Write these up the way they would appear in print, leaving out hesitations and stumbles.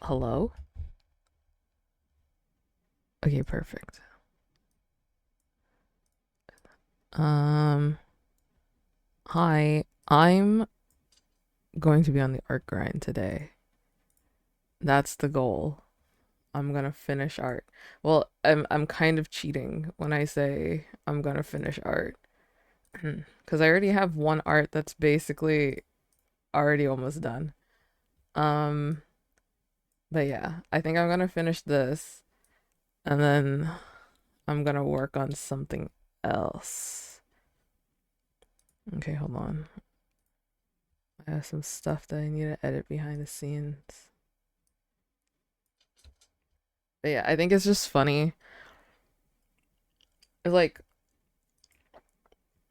Hello? Okay, perfect. Um, Hi. I'm going to be on the art grind today. That's the goal. I'm gonna finish art. Well, I'm kind of cheating when I say I'm gonna finish art. Because I already have one art that's basically already almost done. Um, but yeah, I think I'm gonna finish this and then I'm gonna work on something else. Okay, hold on. I have some stuff that I need to edit behind the scenes. But yeah, I think it's just funny. It's like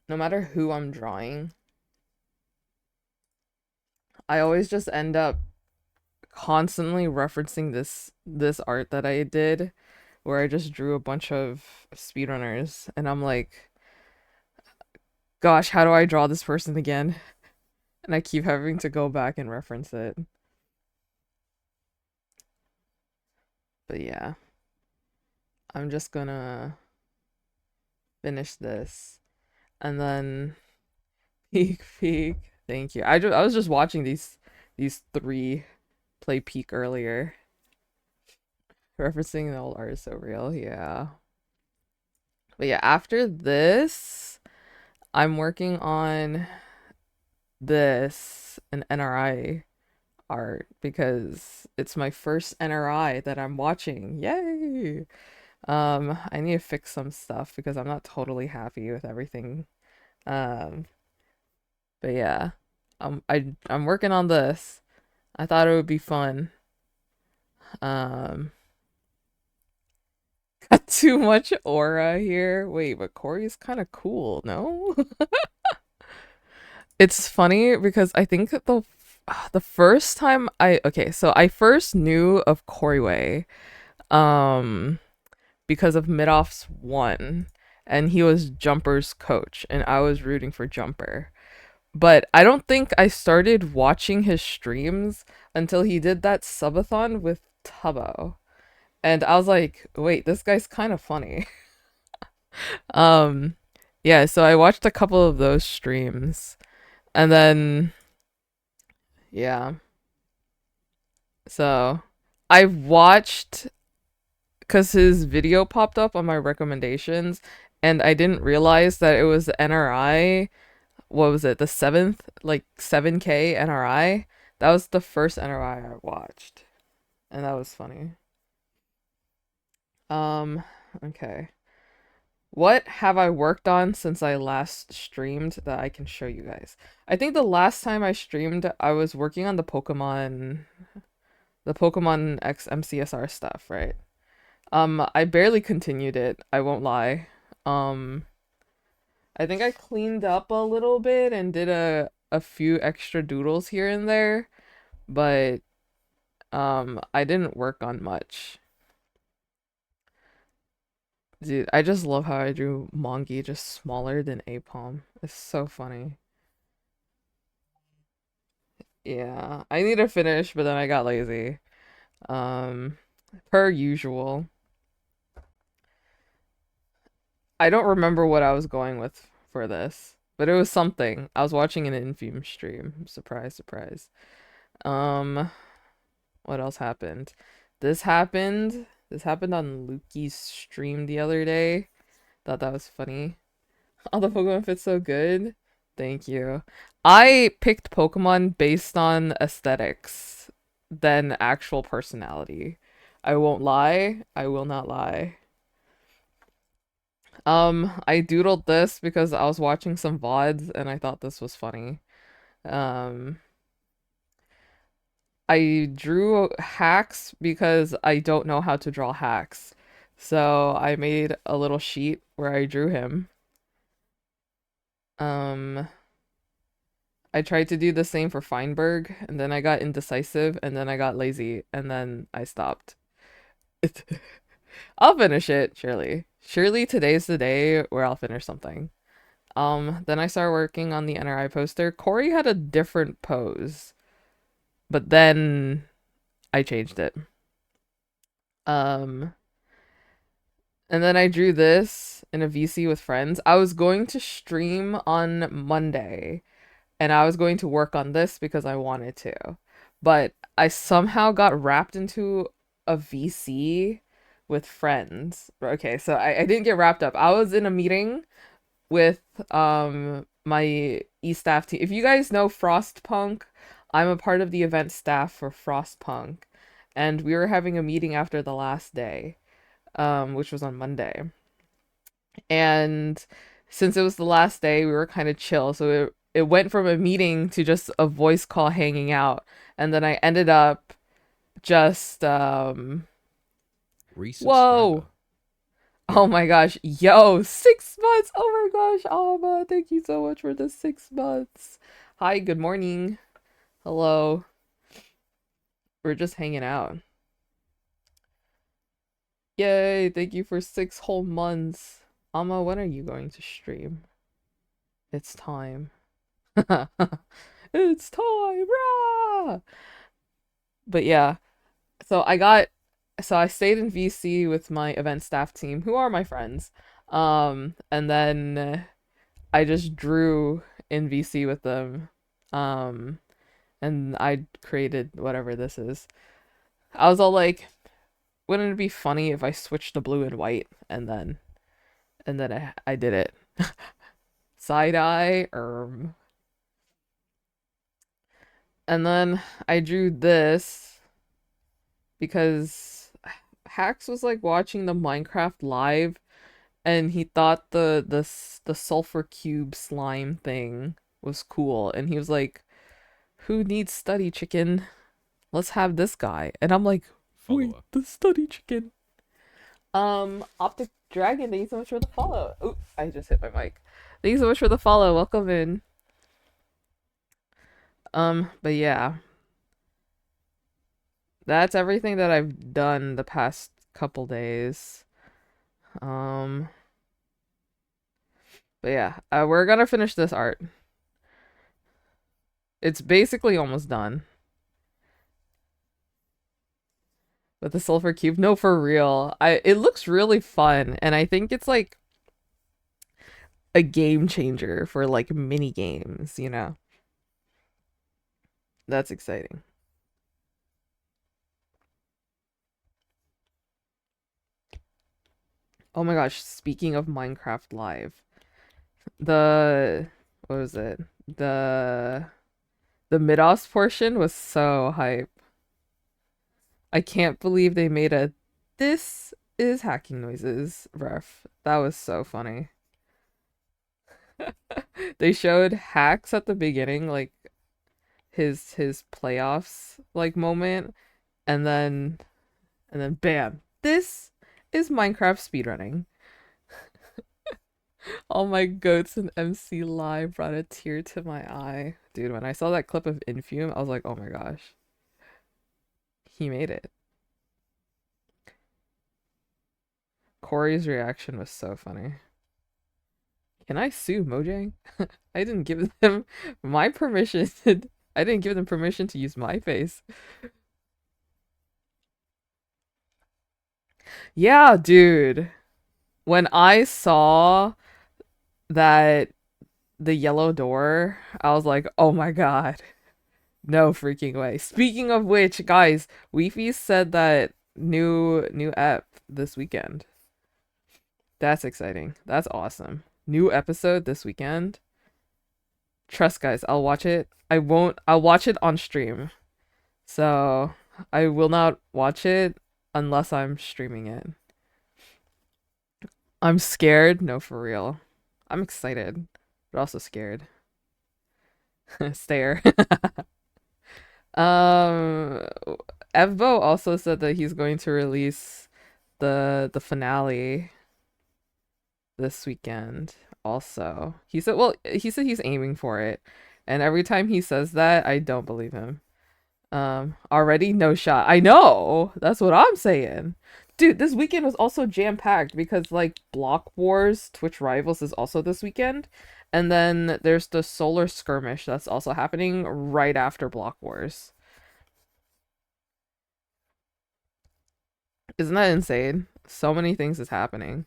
no matter who I'm drawing, I always just end up constantly referencing this art that I did where I just drew a bunch of speedrunners and I'm like, gosh, how do I draw this person again? And I keep having to go back and reference it. But yeah, I'm just gonna finish this and then peek. Thank you. I was just watching these three play peak earlier. Referencing the old art is so real, yeah. But yeah, after this, I'm working on this an NRI art because it's my first NRI that I'm watching. Yay! I need to fix some stuff because I'm not totally happy with everything. Um, but yeah, I'm working on this. I thought it would be fun. Um, got too much aura here. Wait, but Corey's kind of cool, no? It's funny because I think that the first time so I first knew of Corey um because of Midoff's one and he was Jumper's coach and I was rooting for Jumper. But I don't think I started watching his streams until he did that subathon with Tubbo. And I was like, wait, this guy's kind of funny. Um, yeah, so I watched a couple of those streams, and then yeah, so I watched because his video popped up on my recommendations, and I didn't realize that it was the NRI. What was it? The seventh, like 7K NRI. That was the first NRI I watched, and that was funny. Um, okay. What have I worked on since I last streamed that I can show you guys? I think the last time I streamed, I was working on the Pokemon X MCSR stuff, right? I barely continued it, I won't lie. Um, I think I cleaned up a little bit and did a few extra doodles here and there, but I didn't work on much. Dude, I just love how I drew Mongi just smaller than Apom. It's so funny. Yeah, I need to finish, but then I got lazy. Um, per usual. I don't remember what I was going with for this, but it was something. I was watching an Infume stream. Surprise, surprise. Um, what else happened? This happened. This happened on Luki's stream the other day. Thought that was funny. All the Pokemon fit so good. Thank you. I picked Pokemon based on aesthetics than actual personality. I won't lie. I will not lie. I doodled this because I was watching some VODs and I thought this was funny. Um, I drew hacks because I don't know how to draw hacks. So I made a little sheet where I drew him. Um, I tried to do the same for Feinberg, and then I got indecisive, and then I got lazy, and then I stopped. I'll finish it, surely. Surely today's the day where I'll finish something. Then I started working on the NRI poster. Corey had a different pose, but then I changed it. Um, and then I drew this in a VC with friends. I was going to stream on Monday, and I was going to work on this because I wanted to. But I somehow got wrapped into a VC with friends. Okay, so I didn't get wrapped up. I was in a meeting with my e-staff team. If you guys know Frostpunk, I'm a part of the event staff for Frostpunk. And we were having a meeting after the last day, which was on Monday. And since it was the last day, we were kind of chill. So it went from a meeting to just a voice call hanging out. And then I ended up just whoa. Oh my gosh. Yo, 6 months. Oh my gosh, Alma. Thank you so much for the 6 months. Hi, good morning. Hello. We're just hanging out. Yay, thank you for 6 whole months. Alma, when are you going to stream? It's time. It's time. Rah! But yeah, so I stayed in VC with my event staff team, who are my friends. And then I just drew in VC with them. And I created whatever this is. I was all like, wouldn't it be funny if I switched to blue and white and then I did it. Side eye, and then I drew this because Hax was like watching the Minecraft live and he thought the sulfur cube slime thing was cool and he was like, who needs study chicken? Let's have this guy. And I'm like, wait, the study chicken. Optic Dragon, thank you so much for the follow. Oop, I just hit my mic. Thank you so much for the follow. Welcome in. But yeah. That's everything that I've done the past couple days. Um, but yeah, we're gonna finish this art. It's basically almost done. With the sulfur cube. No, for real. It looks really fun, and I think it's like a game changer for like mini games, you know? That's exciting. Oh my gosh, speaking of Minecraft Live, the what was it? The mid-offs portion was so hype. I can't believe they made a this is hacking noises ref. That was so funny. They showed hacks at the beginning, like his playoffs like moment, and then bam. This is Minecraft speedrunning. All my goats and MC Live brought a tear to my eye. Dude, when I saw that clip of Infume, I was like, oh my gosh. He made it. Corey's reaction was so funny. Can I sue Mojang? I didn't give them my permission. I didn't give them permission to use my face. Yeah, dude. When I saw that the yellow door, I was like, oh my god. No freaking way. Speaking of which, guys, Weefy said that new app this weekend. That's exciting. That's awesome. New episode this weekend. Trust guys, I'll watch it. I'll watch it on stream. So I will not watch it unless I'm streaming it. I'm scared. No, for real. I'm excited, but also scared. Stare. um Evbo also said that he's going to release the finale this weekend also. He said he's aiming for it. And every time he says that, I don't believe him. Already no shot. I know. That's what I'm saying. Dude, this weekend was also jam-packed because like Block Wars Twitch Rivals is also this weekend. And then there's the Solar Skirmish that's also happening right after Block Wars. Isn't that insane? So many things is happening.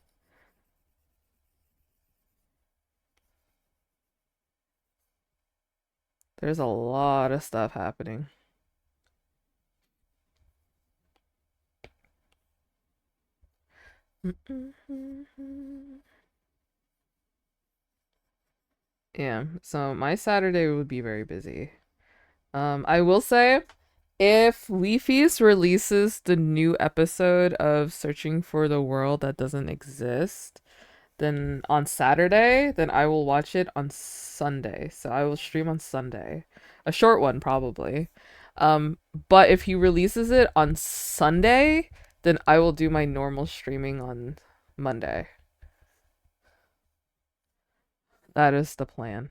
There's a lot of stuff happening. Yeah, so my Saturday would be very busy. I will say, if We Feast releases the new episode of Searching for the World That Doesn't Exist, then on Saturday, then I will watch it on Sunday. So I will stream on Sunday. A short one, probably. Um, but if he releases it on Sunday, then I will do my normal streaming on Monday. That is the plan.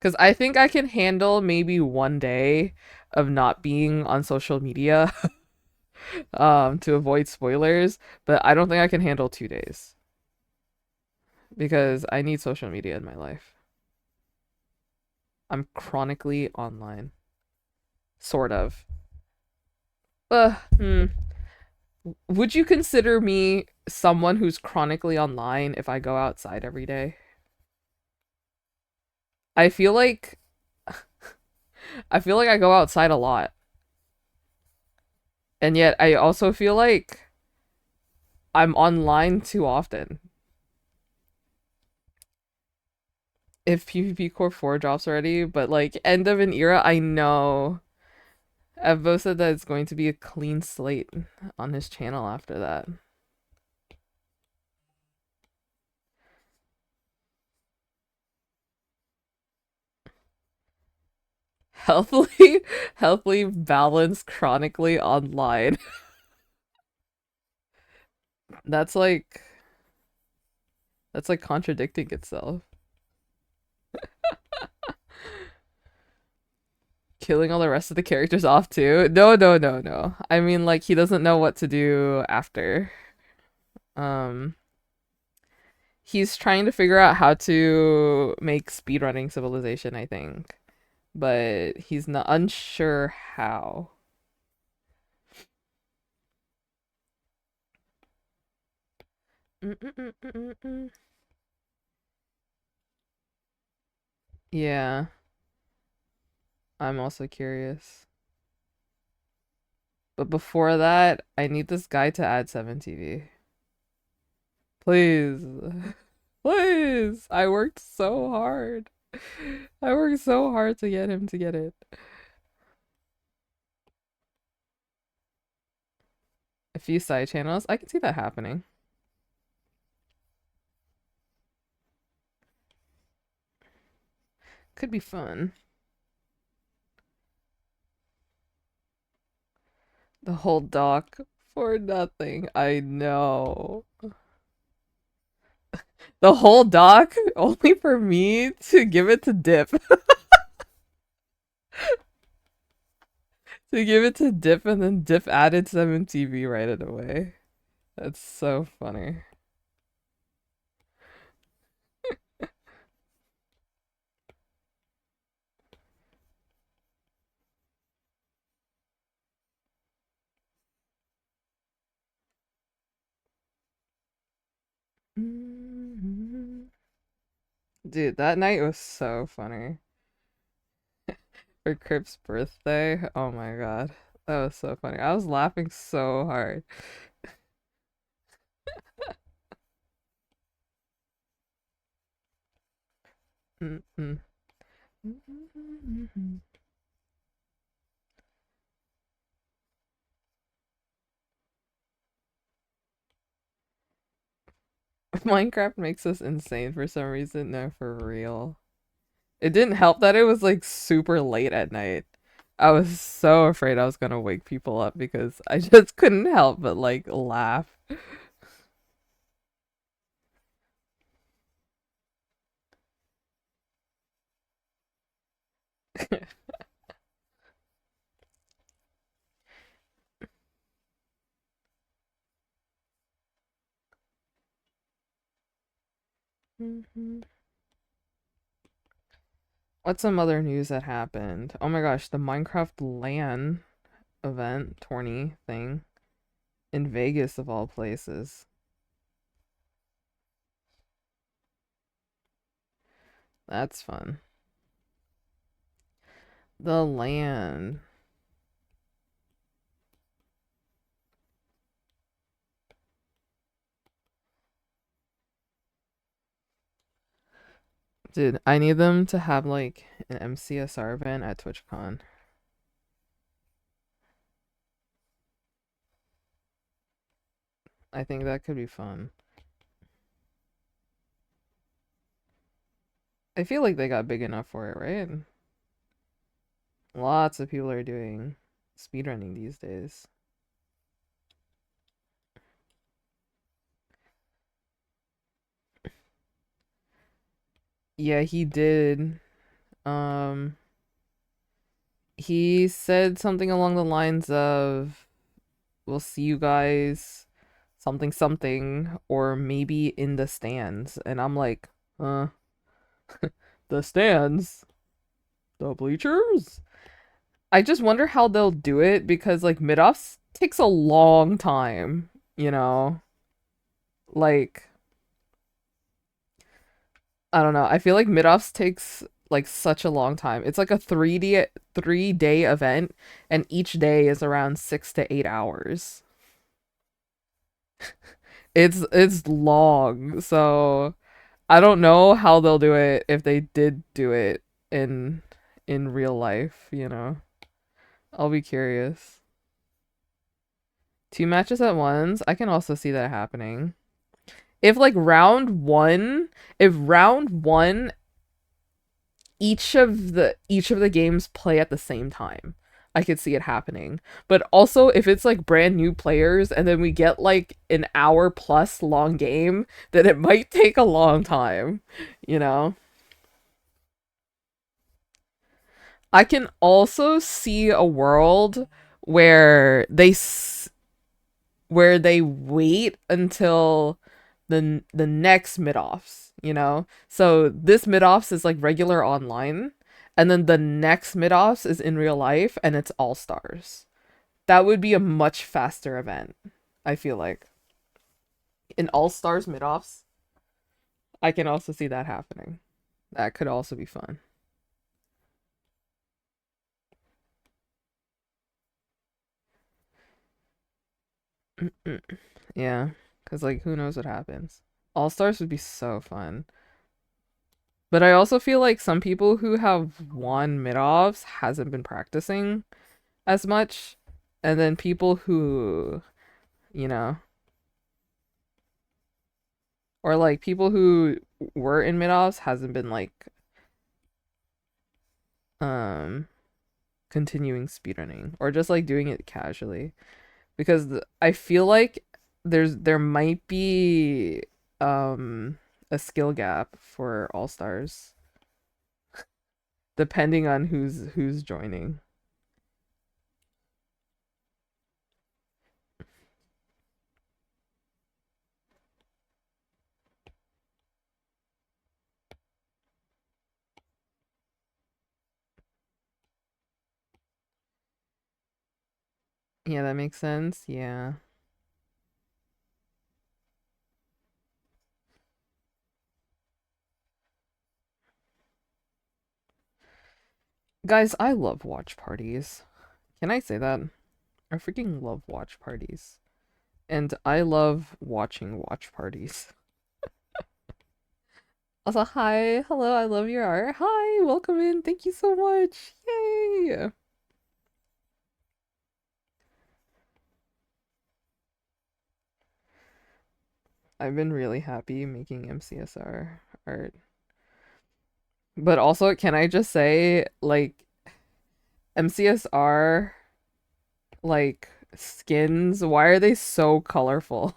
Because I think I can handle maybe one day of not being on social media to avoid spoilers, but I don't think I can handle 2 days because I need social media in my life. I'm chronically online, sort of. Uh, hmm. Would you consider me someone who's chronically online if I go outside every day? I feel like I feel like I go outside a lot, and yet I also feel like I'm online too often. If PvP Core 4 drops already, but like end of an era, I know. Evbo said that it's going to be a clean slate on his channel after that. Healthily, healthily balanced, chronically online. That's like that's like contradicting itself. Killing all the rest of the characters off too. No, no, no, no. I mean, like he doesn't know what to do after. Um, he's trying to figure out how to make speedrunning Civilization, I think, but he's not unsure how. Mm-mm-mm-mm-mm. Yeah, I'm also curious. But before that, I need this guy to add 7TV. Please. Please. I worked so hard. I worked so hard to get him to get it. A few side channels. I can see that happening. Could be fun. The whole doc for nothing. I know. The whole doc only for me to give it to Dip. To give it to Dip and then Dip added 7TV right away. That's so funny. Dude, that night was so funny. For Crip's birthday. Oh my god. That was so funny. I was laughing so hard. Mm-mm. Minecraft makes us insane for some reason. No, for real. It didn't help that it was like super late at night. I was so afraid I was gonna wake people up because I just couldn't help but like laugh. What's some other news that happened? Oh my gosh, the Minecraft LAN event, tourney thing in Vegas of all places. That's fun. The land. Dude, I need them to have like an MCSR event at TwitchCon. I think that could be fun. I feel like they got big enough for it, right? Lots of people are doing speedrunning these days. Yeah, he did. Um, he said something along the lines of, "We'll see you guys something something or maybe in the stands." And I'm like, "Uh, the stands? The bleachers?" I just wonder how they'll do it because like mid-offs takes a long time, you know? Like I don't know. I feel like mid-offs takes like such a long time. It's like a 3-day event and each day is around 6 to 8 hours. It's long. So I don't know how they'll do it if they did do it in in real life, you know. I'll be curious. Two matches at once, I can also see that happening. If like round one each of the games play at the same time, I could see it happening. But also if it's like brand new players and then we get like an hour plus long game, then it might take a long time, you know? I can also see a world where they wait until the next mid-offs, you know? So this mid-offs is like regular online, and then the next mid-offs is in real life and it's all-stars. That would be a much faster event, I feel like. In all-stars mid-offs, I can also see that happening. That could also be fun. Yeah, because like who knows what happens. All-stars would be so fun. But I also feel like some people who have won mid-offs hasn't been practicing as much. And then people who, you know, or like people who were in mid-offs hasn't been like um continuing speedrunning or just like doing it casually. Because I feel like there might be a skill gap for all-stars depending on who's joining. Yeah, that makes sense. Yeah. Guys, I love watch parties. Can I say that? I freaking love watch parties. And I love watching watch parties. Also, hi, hello, I love your art. Hi, welcome in. Thank you so much. Yay! I've been really happy making MCSR art. But also, can I just say, like, MCSR, like, skins, why are they so colorful?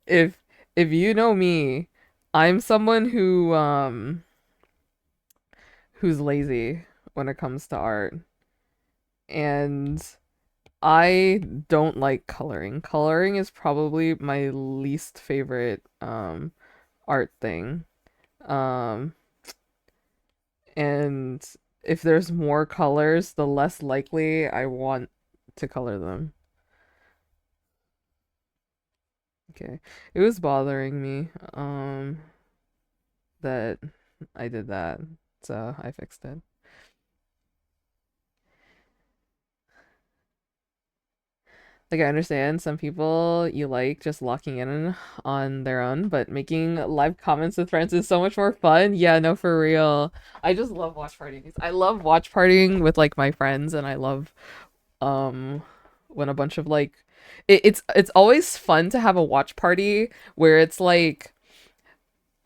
if if you know me, I'm someone who's lazy when it comes to art. And I don't like coloring. Coloring is probably my least favorite art thing. Um and if there's more colors, the less likely I want to color them. Okay. It was bothering me that I did that. So I fixed it. Like I understand some people you like just locking in on their own, but making live comments with friends is so much more fun. Yeah, no, for real. I just love watch parties. I love watch partying with like my friends, and I love um when a bunch of like it's always fun to have a watch party where it's like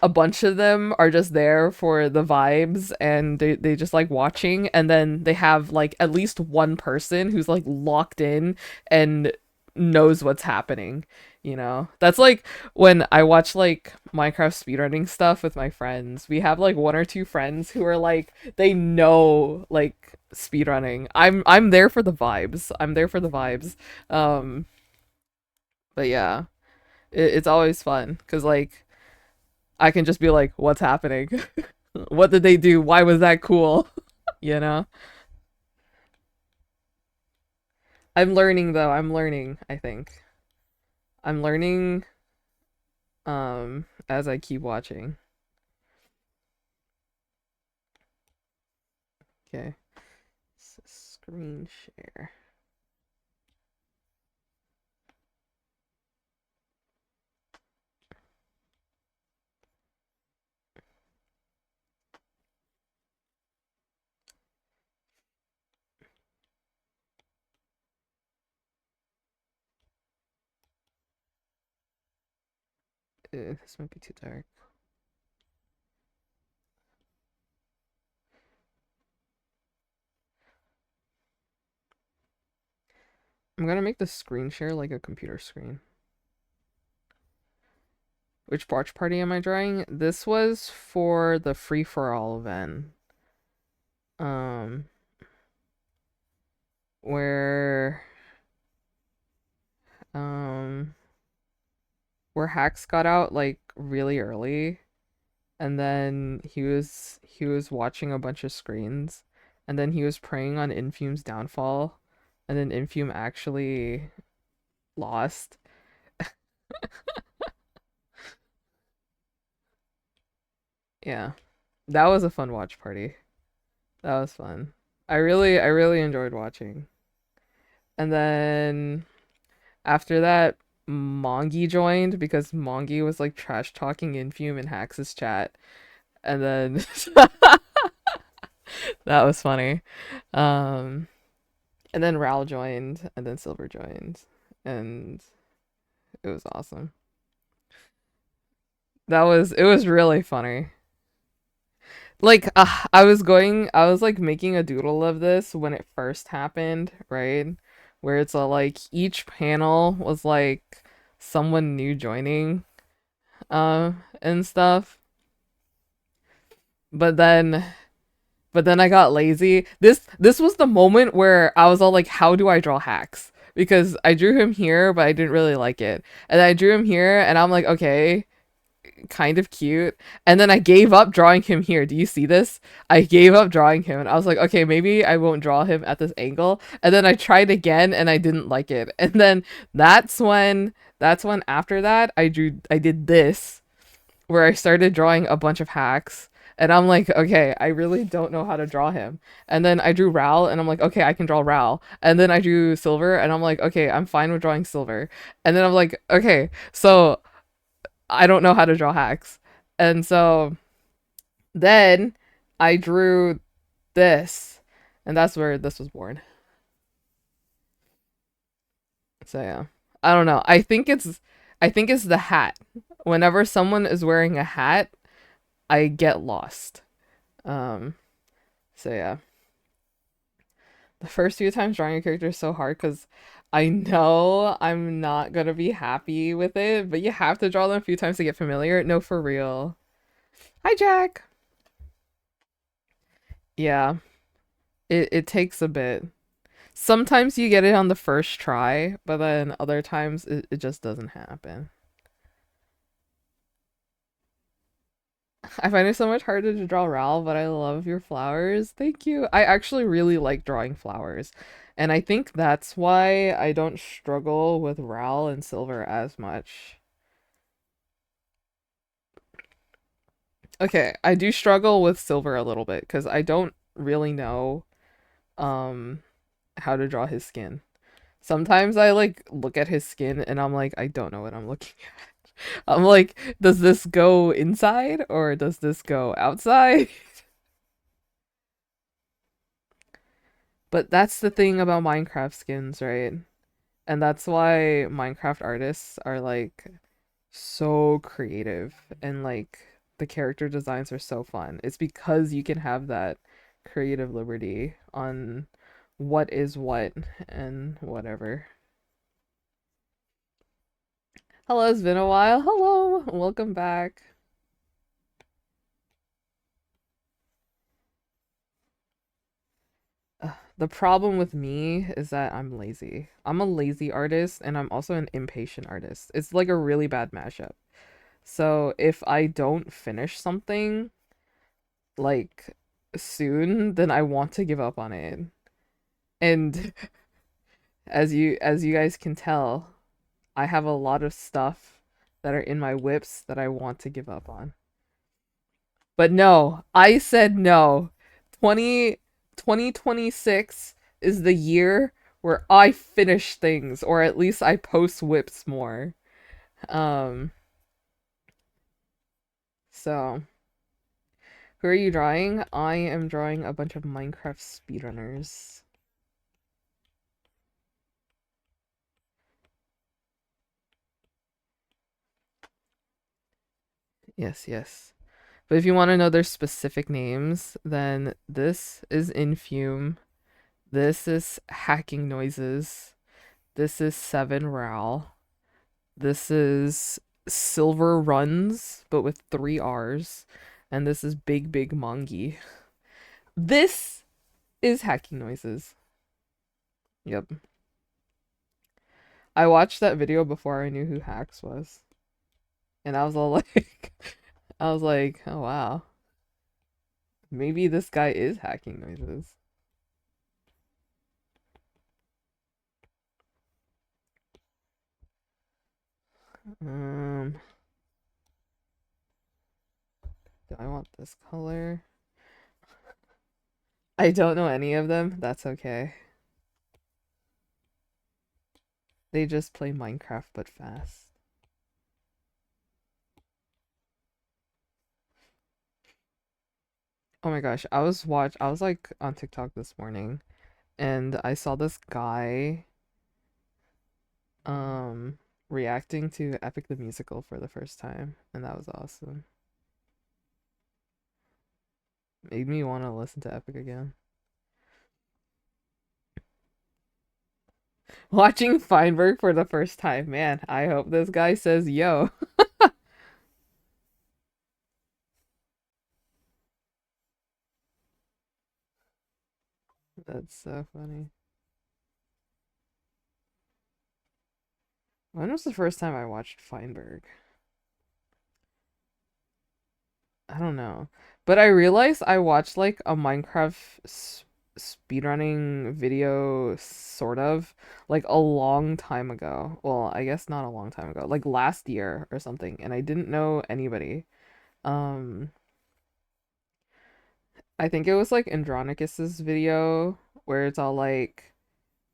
a bunch of them are just there for the vibes and they just like watching, and then they have like at least one person who's like locked in and knows what's happening, you know. That's like when I watch like Minecraft speedrunning stuff with my friends, we have like one or two friends who are like they know like speedrunning. I'm there for the vibes. I'm there for the vibes. um but yeah, it's always fun because like I can just be like, what's happening? What did they do? Why was that cool? You know? I'm learning though. I'm learning, I think. I'm learning as I keep watching. Okay. Screen share. This might be too dark. I'm gonna make the screen share like a computer screen. Which watch party am I drawing? This was for the free for all event. Um where um where hacks got out like really early, and then he was watching a bunch of screens, and then he was preying on Infume's downfall, and then Infume actually lost. Yeah. That was a fun watch party. That was fun. I really enjoyed watching. And then after that, Mongi joined because Mongi was like trash talking Infume in Hax's chat. And then that was funny. Um and then Ral joined, and then Silver joined, and it was awesome. It was really funny. Like I was like making a doodle of this when it first happened, right? Where it's like each panel was like someone new joining, and stuff. But then but then I got lazy. This was the moment where I was all like, how do I draw hacks? Because I drew him here, but I didn't really like it. And I drew him here, and I'm like, okay, kind of cute. And then I gave up drawing him here. Do you see this? I gave up drawing him, and I was like, okay, maybe I won't draw him at this angle. And then I tried again, and I didn't like it. And then that's when after that I did this, where I started drawing a bunch of hacks. And I'm like, okay, I really don't know how to draw him. And then I drew Ral, and I'm like, okay, I can draw Ral. And then I drew Silver, and I'm like, okay, I'm fine with drawing Silver. And then I'm like, okay, so I don't know how to draw hacks. And so then I drew this, and that's where this was born. So yeah. I don't know. I think it's the hat. Whenever someone is wearing a hat, I get lost. Um so yeah. The first few times drawing a character is so hard cuz I know I'm not going to be happy with it, but you have to draw them a few times to get familiar. No, for real. Hi, Jack. Yeah. It takes a bit. Sometimes you get it on the first try, but then other times it just doesn't happen. I find it so much harder to draw Ral, but I love your flowers. Thank you. I actually really like drawing flowers. And I think that's why I don't struggle with Ral and Silver as much. Okay, I do struggle with Silver a little bit because I don't really know um how to draw his skin. Sometimes I like look at his skin and I'm like, I don't know what I'm looking at. I'm like, does this go inside or does this go outside? But that's the thing about Minecraft skins, right? And that's why Minecraft artists are like so creative and like the character designs are so fun. It's because you can have that creative liberty on what is what and whatever. Hello, it's been a while. Hello, welcome back. The problem with me is that I'm lazy. I'm a lazy artist and I'm also an impatient artist. It's like a really bad mashup. So if I don't finish something like soon, then I want to give up on it. And as you guys can tell, I have a lot of stuff that are in my whips that I want to give up on. But no, I said no. 2026 is the year where I finish things, or at least I post whips more. Um, so who are you drawing? I am drawing a bunch of Minecraft speedrunners. Yes, yes. But if you want to know their specific names, then this is Infume. This is Hacking Noises. This is Seven Row. This is Silver Runs, but with three R's. And this is Big Big Mongi. This is Hacking Noises. Yep. I watched that video before I knew who Hacks was. And I was all like, I was like, oh wow. Maybe this guy is Hacking Noises. Um, do I want this color? I don't know any of them. That's okay. They just play Minecraft but fast. Oh my gosh, I was like on TikTok this morning and I saw this guy um reacting to Epic the Musical for the first time and that was awesome. Made me want to listen to Epic again. Watching Feinberg for the first time, man. I hope this guy says yo. That's so funny. When was the first time I watched Feinberg? I don't know. But I realized I watched like a Minecraft speedrunning video, sort of, like a long time ago. Well, I guess not a long time ago, like last year or something, and I didn't know anybody. Um, I think it was like Andronicus's video where it's all like,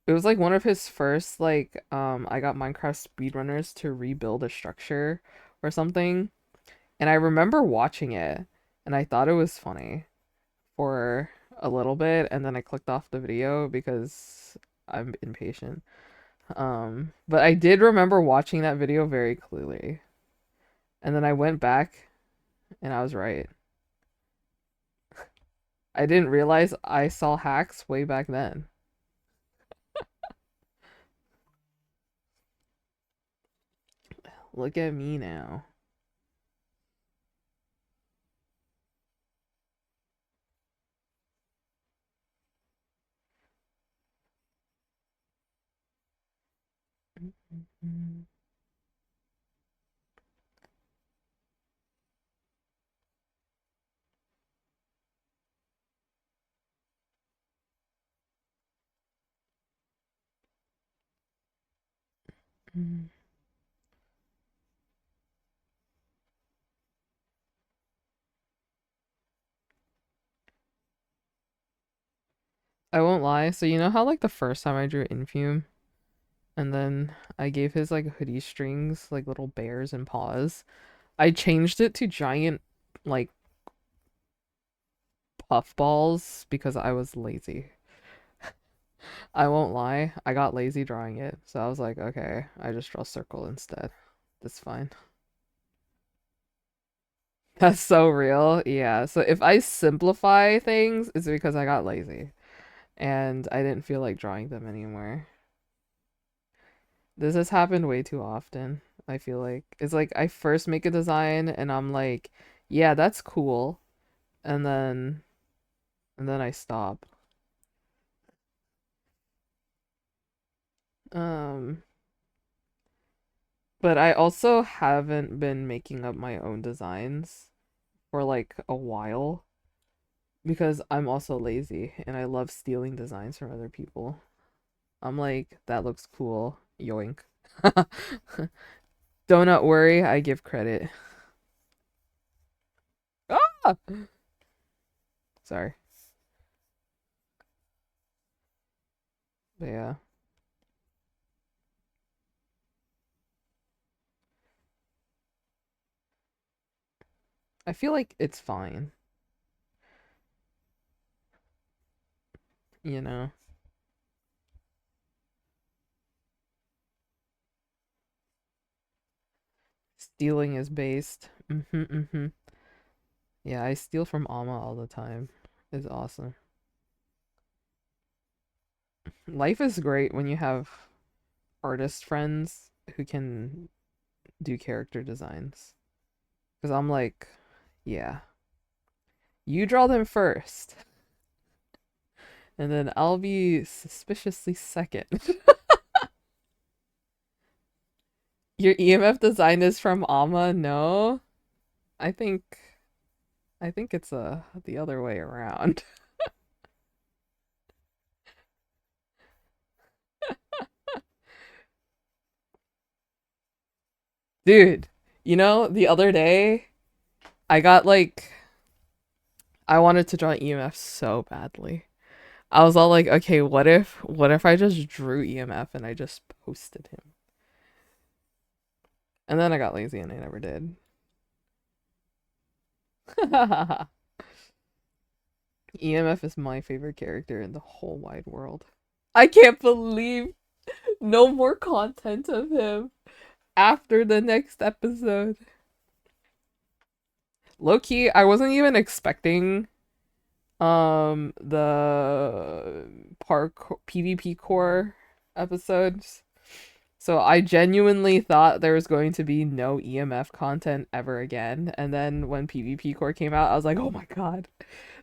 it was like one of his first, like, I got Minecraft speedrunners to rebuild a structure or something. And I remember watching it and I thought it was funny for a little bit and then I clicked off the video because I'm impatient. But I did remember watching that video very clearly. And then I went back and I was right. I didn't realize I saw hacks way back then. Look at me now. Mm. I won't lie. So you know how like the first time I drew Infume and then I gave his like hoodie strings like little bears and paws. I changed it to giant like puffballs because I was lazy. I won't lie. I got lazy drawing it. So I was like, okay, I just draw circle instead. That's fine. That's so real. Yeah. So if I simplify things, it's because I got lazy and I didn't feel like drawing them anymore. This has happened way too often. I feel like it's like I first make a design and I'm like, yeah, that's cool. And then I stop. Um, but I also haven't been making up my own designs for like a while because I'm also lazy and I love stealing designs from other people. I'm like, that looks cool. Yoink. Do not worry, I give credit. Ah! Sorry. But yeah, I feel like it's fine, you know. Stealing is based. Mm-hmm. Yeah, I steal from Alma all the time. It's awesome. Life is great when you have artist friends who can do character designs. Because I'm like, yeah, you draw them first, and then I'll be suspiciously second. Your EMF design is from Alma? No, I think I think it's the other way around. Dude, you know, the other day I got like I wanted to draw EMF so badly. I was all like, okay, what if I just drew EMF and I just posted him? And then I got lazy and I never did. EMF is my favorite character in the whole wide world. I can't believe no more content of him after the next episode. Low key, I wasn't even expecting the park PvP core episodes. So I genuinely thought there was going to be no EMF content ever again. And then when PvP core came out, I was like, "Oh my god.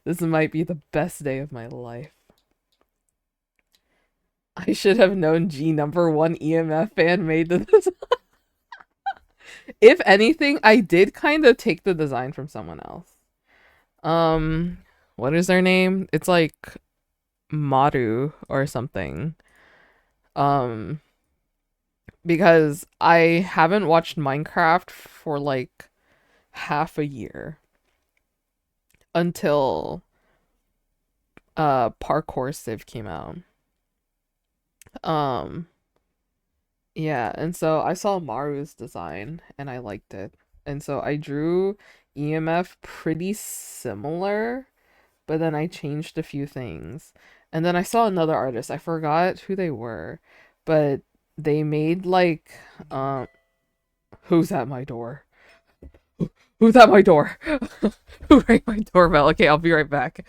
This might be the best day of my life." I should have known G number one EMF fan made this. If anything, I did kind of take the design from someone else. Um, what is their name? It's like Maru or something. Um, because I haven't watched Minecraft for like half a year until Parkour Civ came out. Um, yeah, and so I saw Maru's design and I liked it. And so I drew EMF pretty similar, but then I changed a few things. And then I saw another artist. I forgot who they were, but they made like um who's at my door? Who's at my door? Who rang my doorbell? Okay, I'll be right back.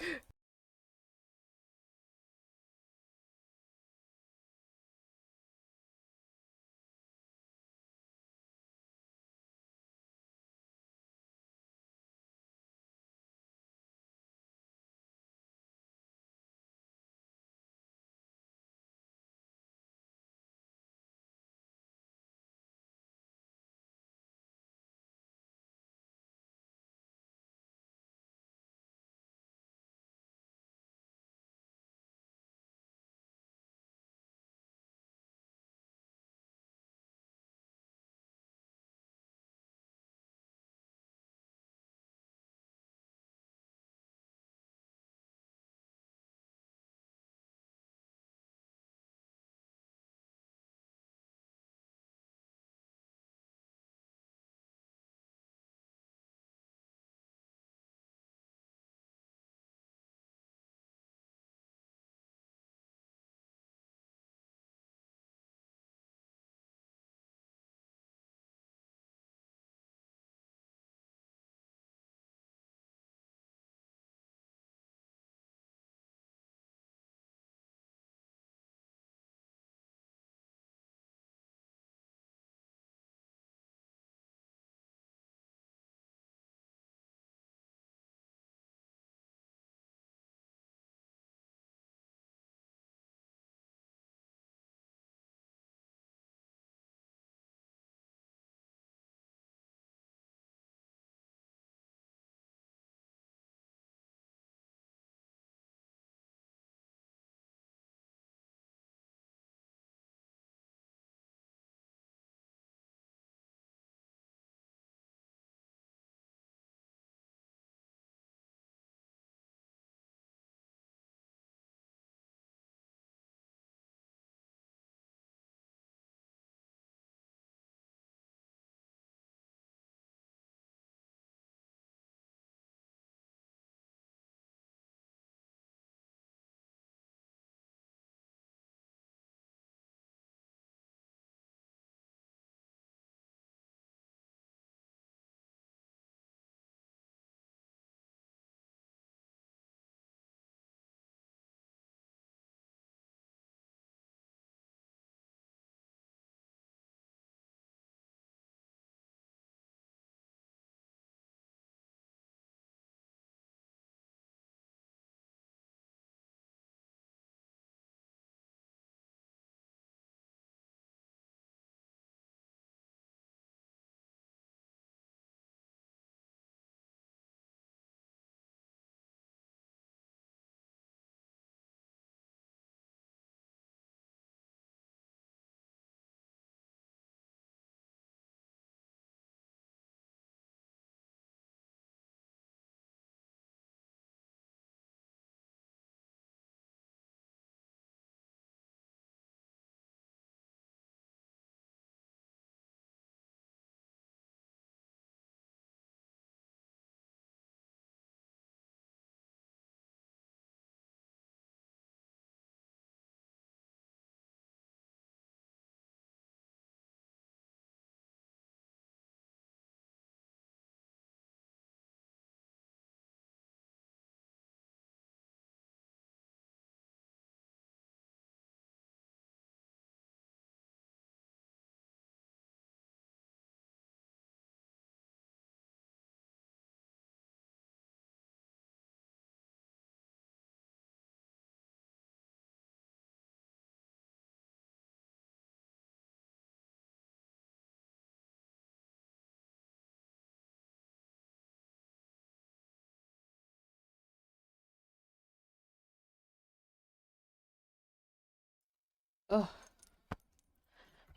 Ugh,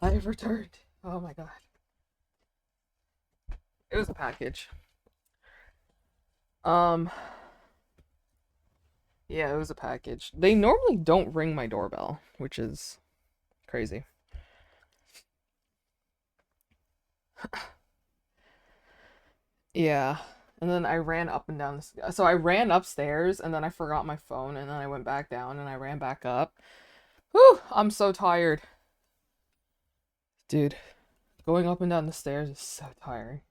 I have returned. Oh my god. It was a package. Um, yeah, it was a package. They normally don't ring my doorbell, which is crazy. Yeah. And then I ran up and down so I ran upstairs and then I forgot my phone and then I went back down and I ran back up. Whew, I'm so tired. Dude, going up and down the stairs is so tiring.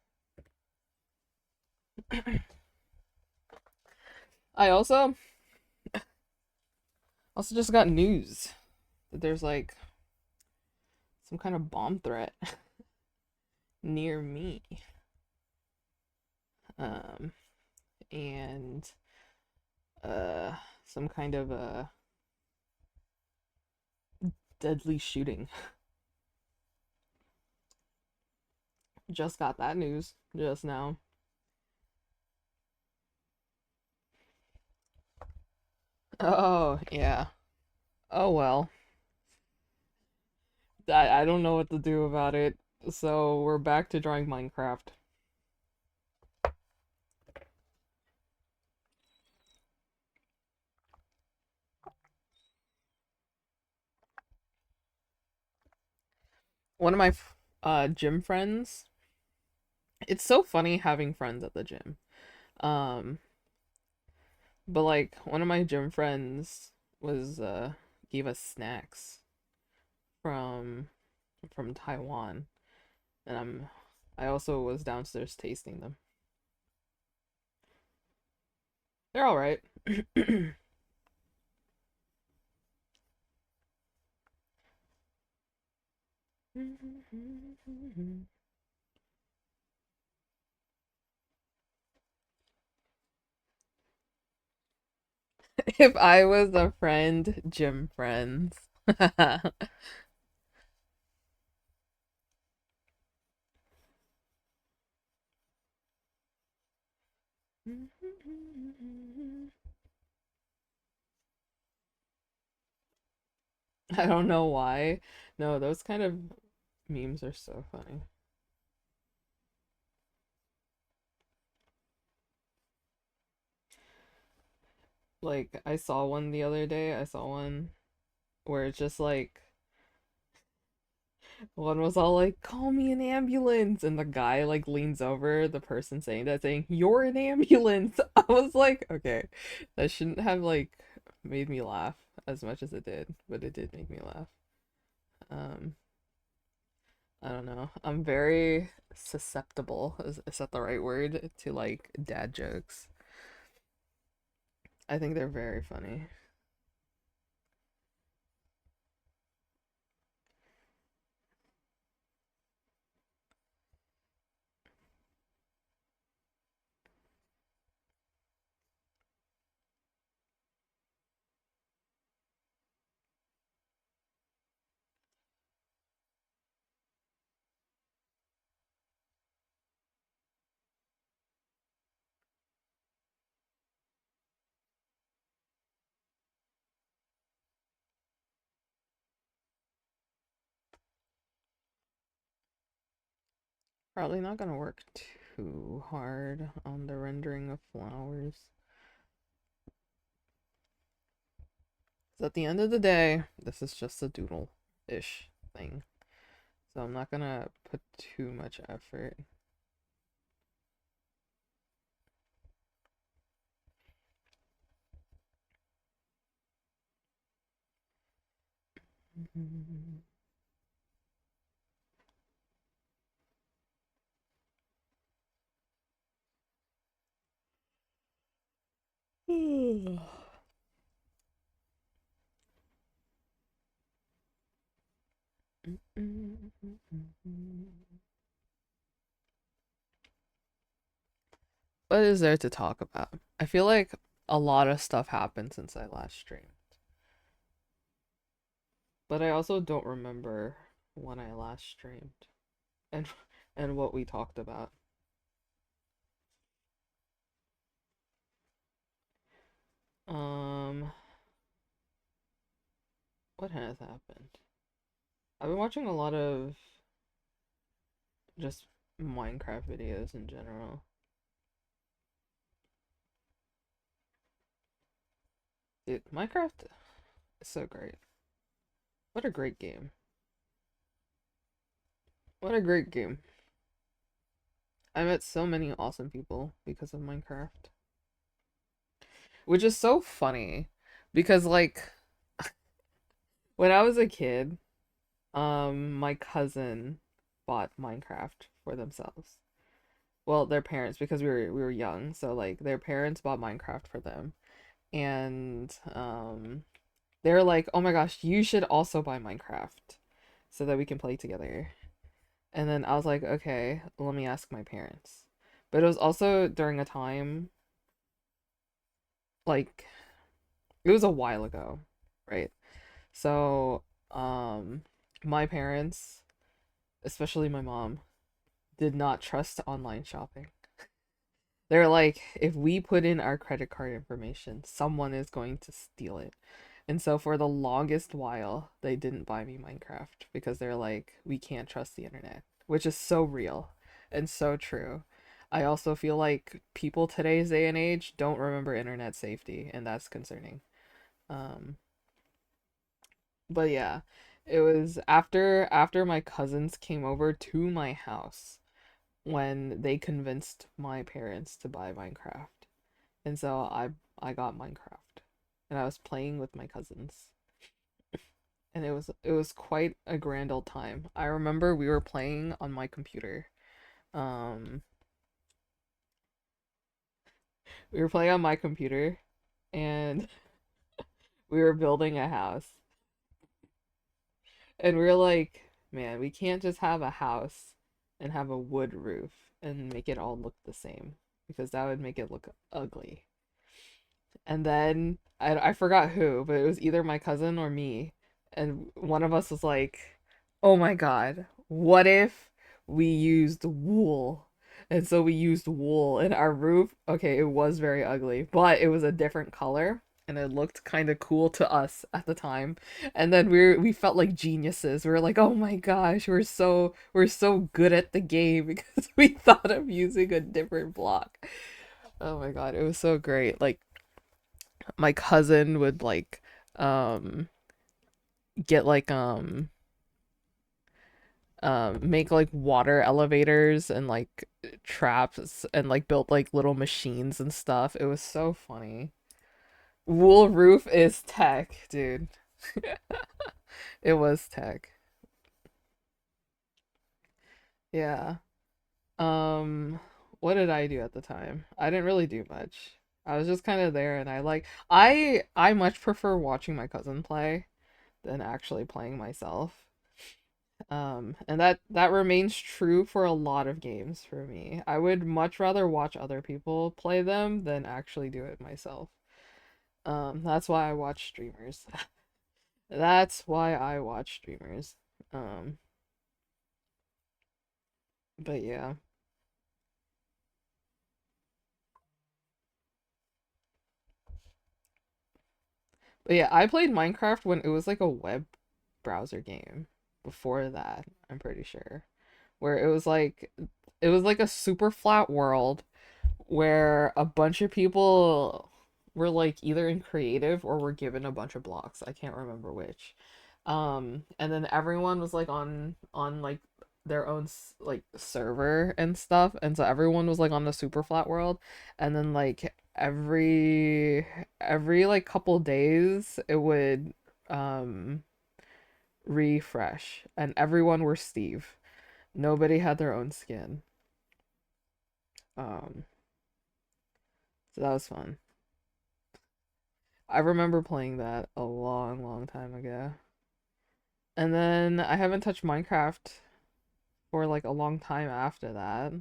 I also just got news that there's like some kind of bomb threat near me. Um and uh some kind of a deadly shooting. Just got that news just now. Oh, yeah. Oh well. I don't know what to do about it. So we're back to drawing Minecraft. One of my gym friends. It's so funny having friends at the gym. Um but like one of my gym friends was gave us snacks from Taiwan and I also was downstairs tasting them. They're all right. If I was a friend, gym friends. I don't know why. No, those kind of memes are so funny. Like, I saw one the other day. I saw one where it's just like, one was all like, call me an ambulance. And the guy like leans over the person saying that, saying, you're an ambulance. I was like, okay, that shouldn't have like made me laugh as much as it did, but it did make me laugh. Um, I don't know. I'm very susceptible, is that the right word, to like dad jokes. I think they're very funny. Probably not gonna work too hard on the rendering of flowers. 'Cause at the end of the day, this is just a doodle-ish thing. So I'm not gonna put too much effort. What is there to talk about? I feel like a lot of stuff happened since I last streamed, but I also don't remember when I last streamed and and what we talked about. Um, what has happened? I've been watching a lot of just Minecraft videos in general. Dude, Minecraft is so great. What a great game. What a great game. I met so many awesome people because of Minecraft. Which is so funny because like when I was a kid, my cousin bought Minecraft for themselves. Well, their parents because we were young, so like their parents bought Minecraft for them. And they're like, "Oh my gosh, you should also buy Minecraft so that we can play together." And then I was like, "Okay, let me ask my parents." But it was also during a time like it was a while ago, right? So, my parents, especially my mom, did not trust online shopping. They're like, if we put in our credit card information, someone is going to steal it. And so for the longest while, they didn't buy me Minecraft because they're like, we can't trust the internet, which is so real and so true. I also feel like people today's day and age don't remember internet safety, and that's concerning. Um, but yeah, it was after my cousins came over to my house when they convinced my parents to buy Minecraft. And so I got Minecraft and I was playing with my cousins. And it was quite a grand old time. I remember we were playing on my computer. Um we were playing on my computer and we were building a house. And we were like, man, we can't just have a house and have a wood roof and make it all look the same because that would make it look ugly. And then I forgot who, but it was either my cousin or me. And one of us was like, oh my God, what if we used wool? And so we used wool in our roof. Okay, it was very ugly, but it was a different color and it looked kind of cool to us at the time. And then we felt like geniuses. We were like, "Oh my gosh, we're so good at the game because we thought of using a different block." Oh my God, it was so great. Like my cousin would like um get like make like water elevators and like traps and like built like little machines and stuff. It was so funny. Wool roof is tech, dude. It was tech. Yeah. Um what did I do at the time? I didn't really do much. I was just kind of there and I much prefer watching my cousin play than actually playing myself. And that remains true for a lot of games for me. I would much rather watch other people play them than actually do it myself. That's why I watch streamers. That's why I watch streamers. Um, but yeah. But yeah, I played Minecraft when it was like a web browser game. Before that, I'm pretty sure. Where it was like a super flat world where a bunch of people were like either in creative or were given a bunch of blocks. I can't remember which. And then everyone was like on like their own like server and stuff, and so everyone was like on the super flat world, and then like every like couple days it would um refresh, and everyone were Steve. Nobody had their own skin. Um, so that was fun. I remember playing that a long, long time ago. And then I haven't touched Minecraft for like a long time after that.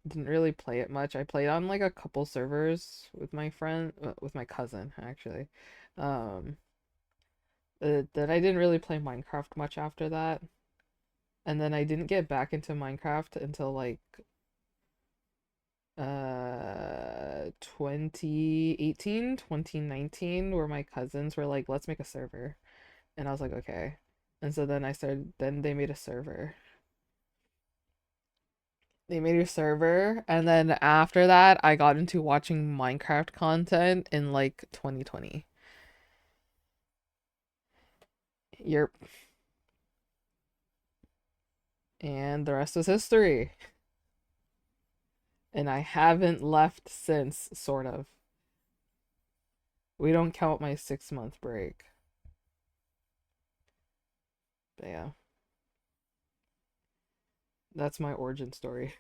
Didn't really play it much. I played on like a couple servers with my friend, with my cousin actually. Um, then I didn't really play Minecraft much after that. And then I didn't get back into Minecraft until like 2018, 2019, where my cousins were like, let's make a server. And I was like, okay. And so then then they made a server. They made a server, and then after that, I got into watching Minecraft content in like 2020. Yep. And the rest is history. And I haven't left since, sort of. We don't count my 6 month break. But yeah, that's my origin story.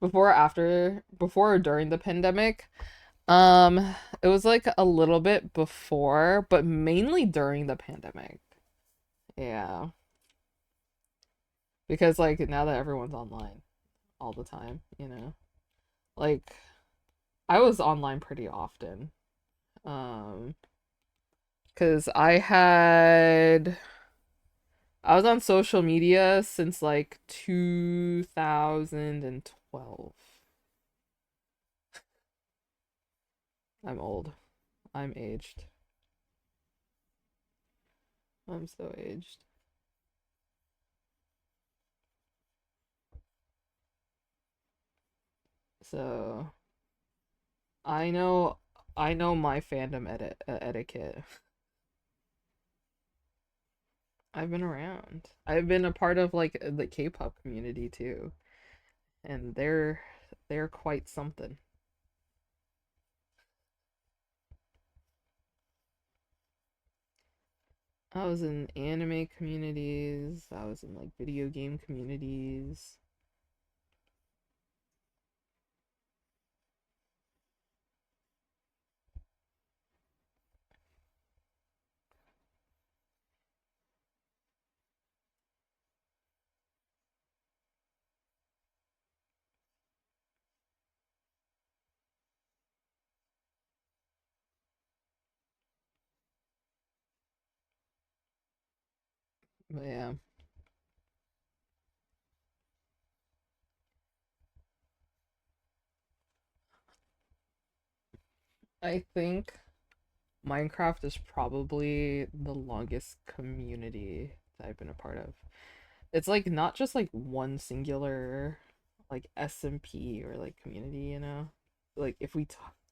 Before or during the pandemic, it was like a little bit before, but mainly during the pandemic. Yeah, because like now that everyone's online all the time, like I was online pretty often. Um, because I was on social media since like 2012. I'm old. I'm aged. I'm so aged. So I know I know my fandom etiquette. I've been around. I've been a part of like the K-pop community too, and they're quite something. I was in anime communities. I was in like video game communities. But yeah, I think Minecraft is probably the longest community that I've been a part of. It's like not just like one singular like SMP or like community. Like if we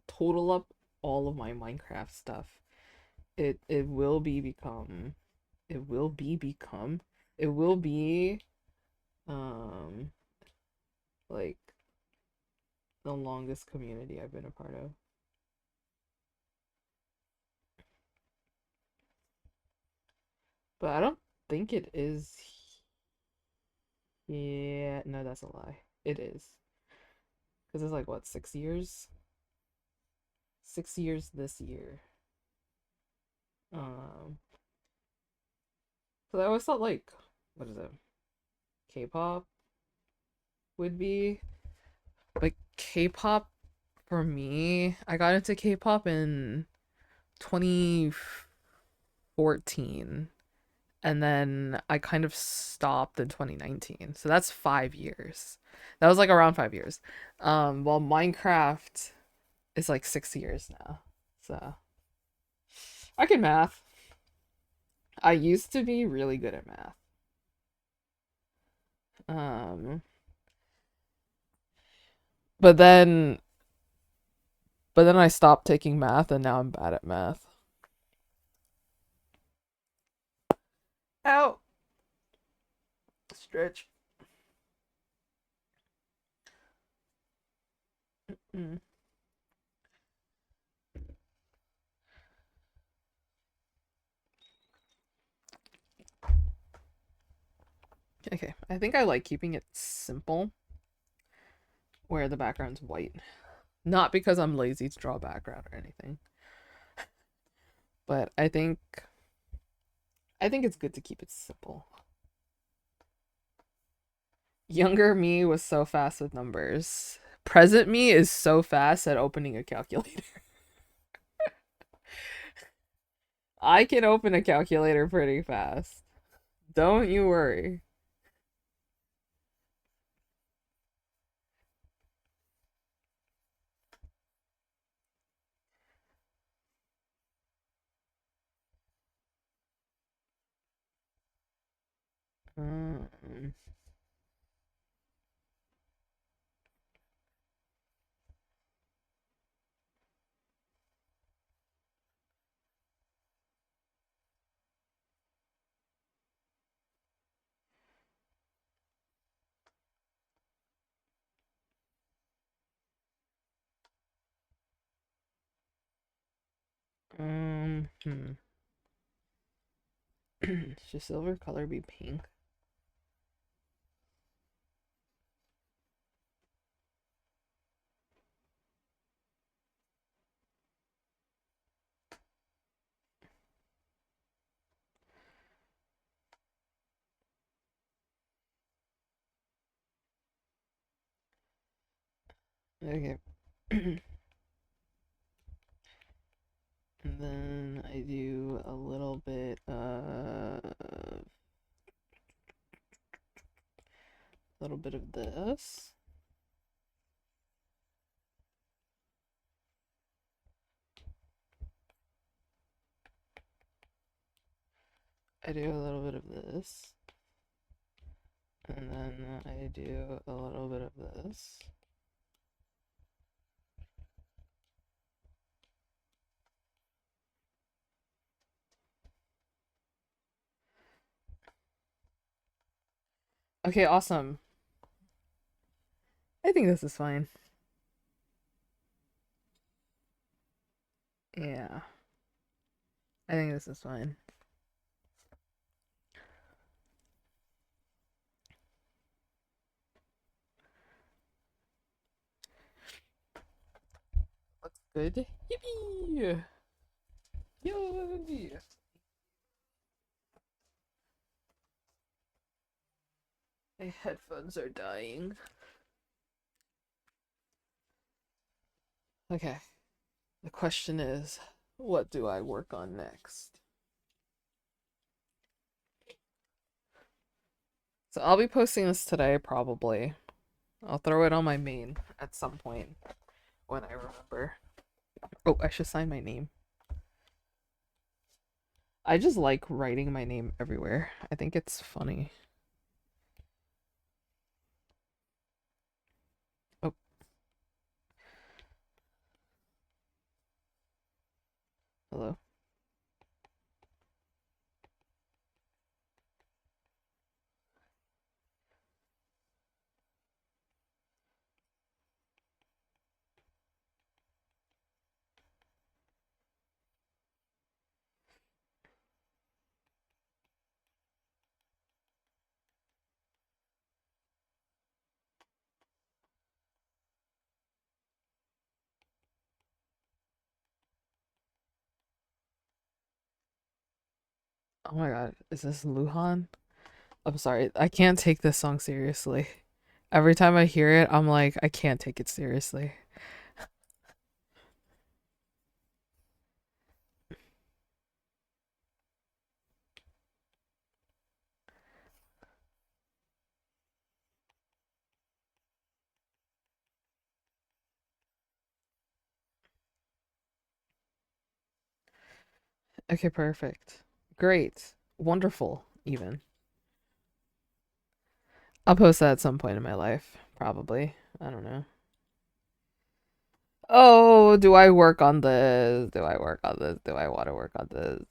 total up all of my Minecraft stuff, it will be become it will be become it will be um like the longest community I've been a part of. But I don't think it is. Yeah, no, that's a lie. It is. Because it's like what, 6 years? 6 years this year. Um, so I always thought like, what is it? K-pop would be. But K-pop for me, I got into K-pop in 2014. And then I kind of stopped in 2019. So that's 5 years. That was like around 5 years. While Minecraft is like 6 years now. So I can math. I used to be really good at math. Um, but then I stopped taking math and now I'm bad at math. Ow. Stretch. Mm. Okay, I think I like keeping it simple where the background's white. Not because I'm lazy to draw a background or anything, but I think it's good to keep it simple. Younger me was so fast with numbers. Present me is so fast at opening a calculator. I can open a calculator pretty fast. Don't you worry. Um, hmm. Should silver color be pink? Okay. And then I do a little bit of this. I do a little bit of this. And then I do a little bit of this. Okay, awesome. I think this is fine. Yeah. I think this is fine. Looks good. Yippee! Yay! My headphones are dying. Okay. The question is, what do I work on next? So I'll be posting this today, probably. I'll throw it on my main at some point when I remember. Oh, I should sign my name. I just like writing my name everywhere. I think it's funny. Oh, hello. Oh my god, is this Luhan? I'm sorry, I can't take this song seriously. Every time I hear it, I'm like, I can't take it seriously. Okay, perfect. Great. Wonderful, even. I'll post that at some point in my life, probably. I don't know. Oh, do I work on this? Do I work on this? Do I want to work on this?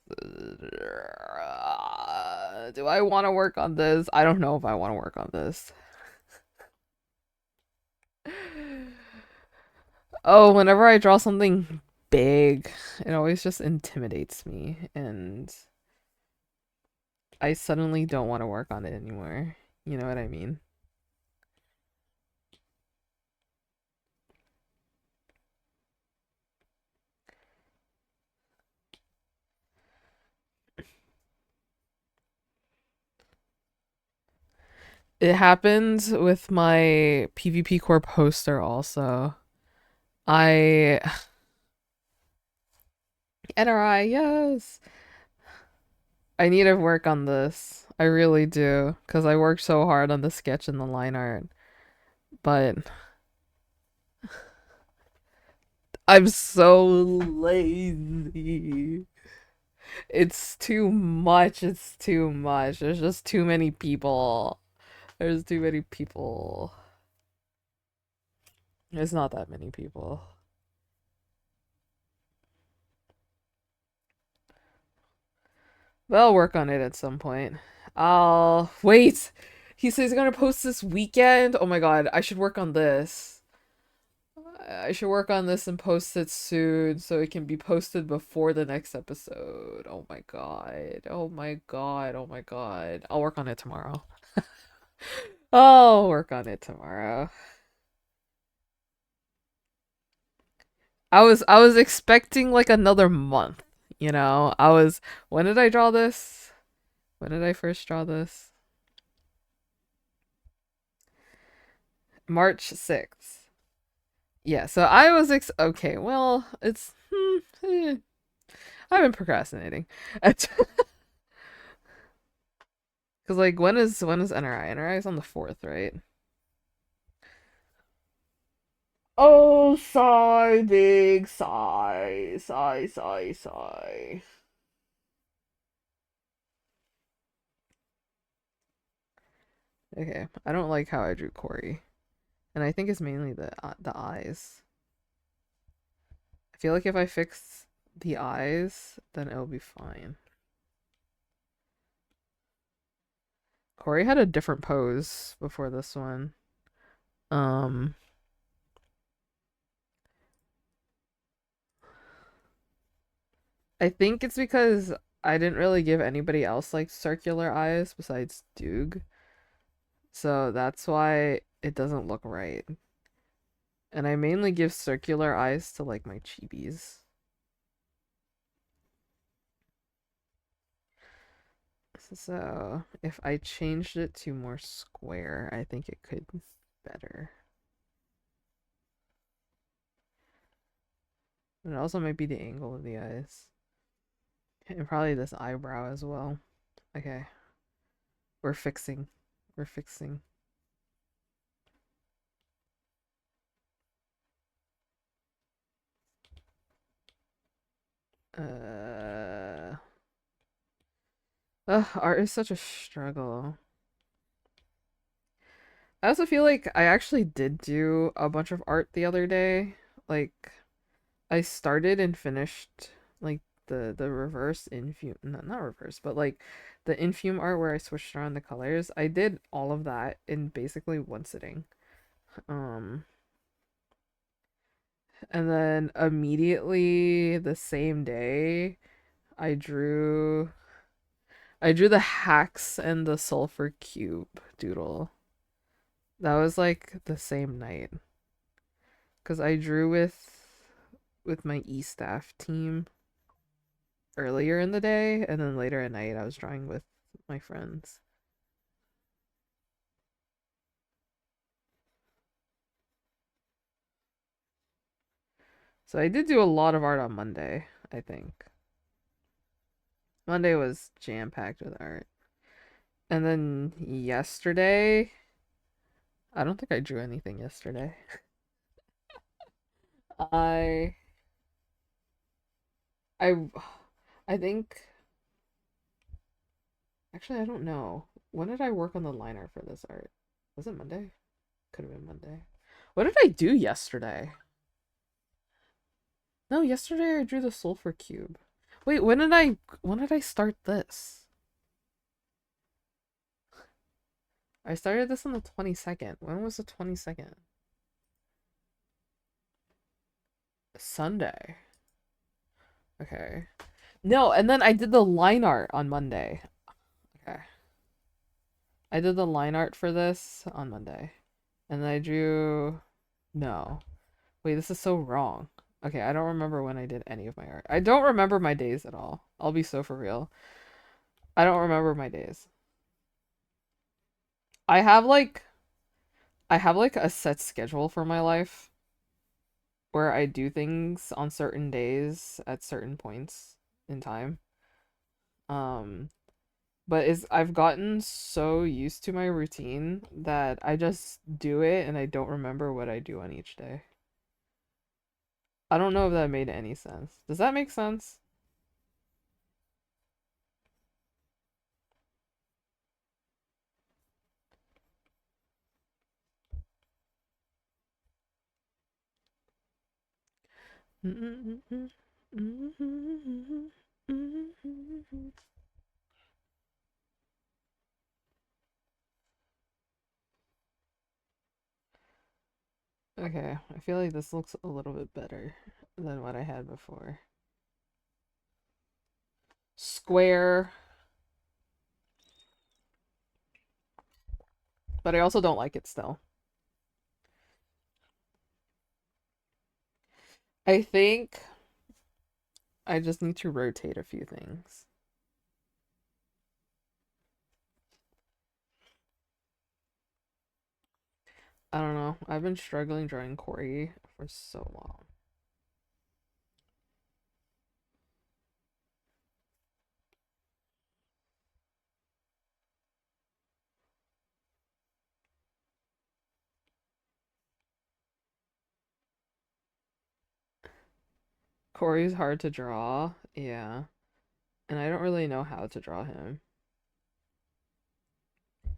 Do I want to work on this? I don't know if I want to work on this. Oh, whenever I draw something big, it always just intimidates me, and I suddenly don't want to work on it anymore. You know what I mean? It happens with my PvP Core poster also. I NRI, yes. I need to work on this. I really do, because I worked so hard on the sketch and the line art. But I'm so lazy. It's too much. It's too much. There's just too many people. There's too many people. It's not that many people. But I'll work on it at some point. I'll wait. He says he's gonna post this weekend. Oh my god, I should work on this. I should work on this and post it soon so it can be posted before the next episode. Oh my god. Oh my god. Oh my god. I'll work on it tomorrow. I'll work on it tomorrow. I was expecting like another month, you know. When did I draw this? When did I first draw this? March 6th. Yeah, so I was okay, well, it's I've been procrastinating. Cuz like when is NRI? NRI is on the 4th, right? Oh, sigh, big sigh, sigh, sigh, sigh. Okay, I don't like how I drew Corey, and I think it's mainly the eyes. I feel like if I fix the eyes, then it'll be fine. Corey had a different pose before this one. Um, I think it's because I didn't really give anybody else like circular eyes besides Doog. So that's why it doesn't look right. And I mainly give circular eyes to like my chibis. So if I changed it to more square, I think it could be better. And it also might be the angle of the eyes. And probably this eyebrow as well. Okay. We're fixing. We're fixing. Uh Ugh, art is such a struggle. I also feel like I actually did do a bunch of art the other day. Like I started and finished like the reverse infume, not reverse, but like the infume art where I switched around the colors. I did all of that in basically one sitting. Um and then immediately the same day I drew I drew the hacks and the sulfur cube doodle. That was like the same night because I drew with my e-staff team earlier in the day, and then later at night I was drawing with my friends. So I did do a lot of art on Monday, I think. Monday was jam-packed with art. And then yesterday, I don't think I drew anything yesterday. I I I think actually I don't know. When did I work on the line art for this art? Was it Monday? Could have been Monday. What did I do yesterday? No, yesterday I drew the sulfur cube. Wait, when did I start this? I started this on the 22nd. When was the 22nd? Sunday. Okay. No, and then I did the line art on Monday. Okay. I did the line art for this on Monday. And then I drew no. Wait, this is so wrong. Okay, I don't remember when I did any of my art. I don't remember my days at all. I'll be so for real. I don't remember my days. I have like I have like a set schedule for my life where I do things on certain days at certain points in time. Um, but is I've gotten so used to my routine that I just do it and I don't remember what I do on each day. I don't know if that made any sense. Does that make sense? Okay, I feel like this looks a little bit better than what I had before. Square, but I also don't like it still. I think I just need to rotate a few things. I don't know. I've been struggling drawing Corey for so long. Corey's hard to draw, yeah. And I don't really know how to draw him. A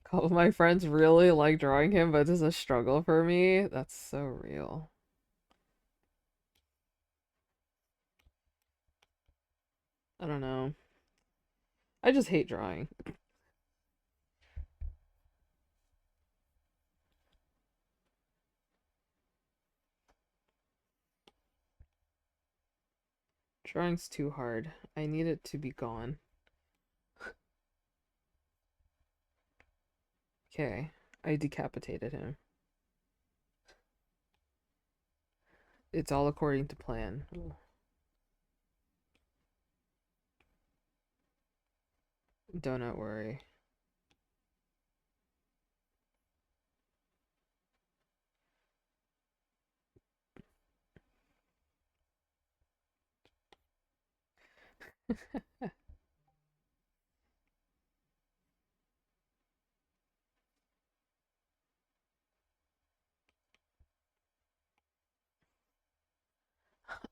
couple of my friends really like drawing him, but it's a struggle for me. That's so real. I don't know. I just hate drawing. Drawing's too hard. I need it to be gone. Okay, I decapitated him. It's all according to plan. Do not worry.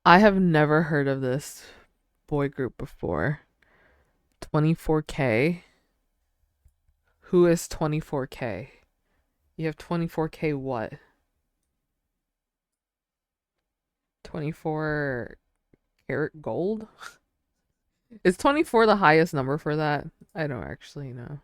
I have never heard of this boy group before. 24K? Who is 24K? You have 24K what? 24 karat gold? Is 24 the highest number for that? I don't actually know.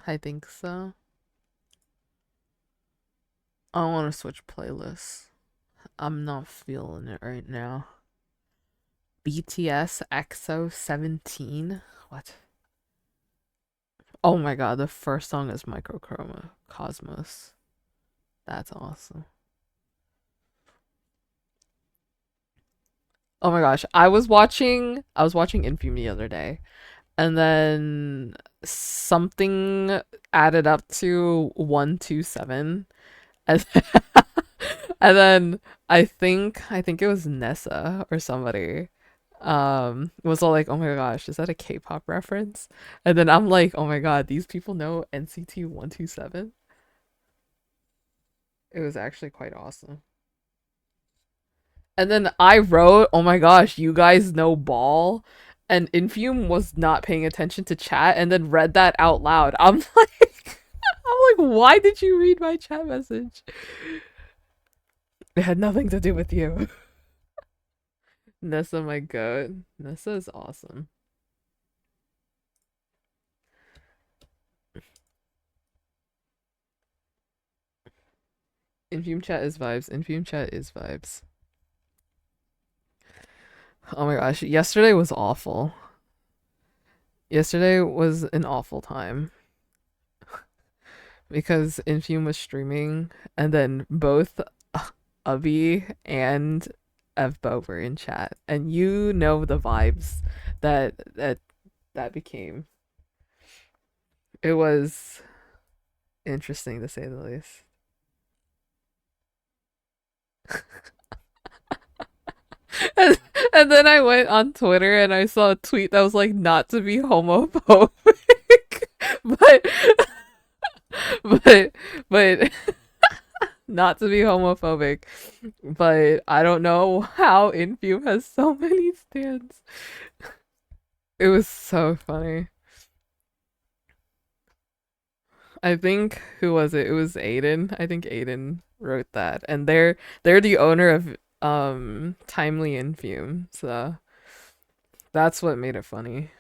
I think so. I want to switch playlists. I'm not feeling it right now. BTS EXO 17? What? Oh my god, the first song is Microchroma Cosmos. That's awesome. Oh my gosh, I was watching Infume the other day, and then something added up to 127, and and then I think it was Nessa or somebody was all like, "Oh my gosh, is that a K-pop reference?" And then I'm like, "Oh my god, these people know NCT 127." It was actually quite awesome. And then I wrote, "Oh my gosh, you guys know ball." And Infume was not paying attention to chat and then read that out loud. I'm like, why did you read my chat message? It had nothing to do with you. Nessa, my goat. Nessa is awesome. Infume chat is vibes. Infume chat is vibes. Oh my gosh, yesterday was awful. Yesterday was an awful time because Infume was streaming, and then both Ubby and Evbo were in chat, and you know the vibes that became. It was interesting to say the least. and, and then I went on Twitter and I saw a tweet that was like, not to be homophobic, but but but not to be homophobic, but I don't know how Infume has so many stands. It was so funny. I think who was it? It was Aiden. I think Aiden wrote that, and they're the owner of Timely Infume, so that's what made it funny.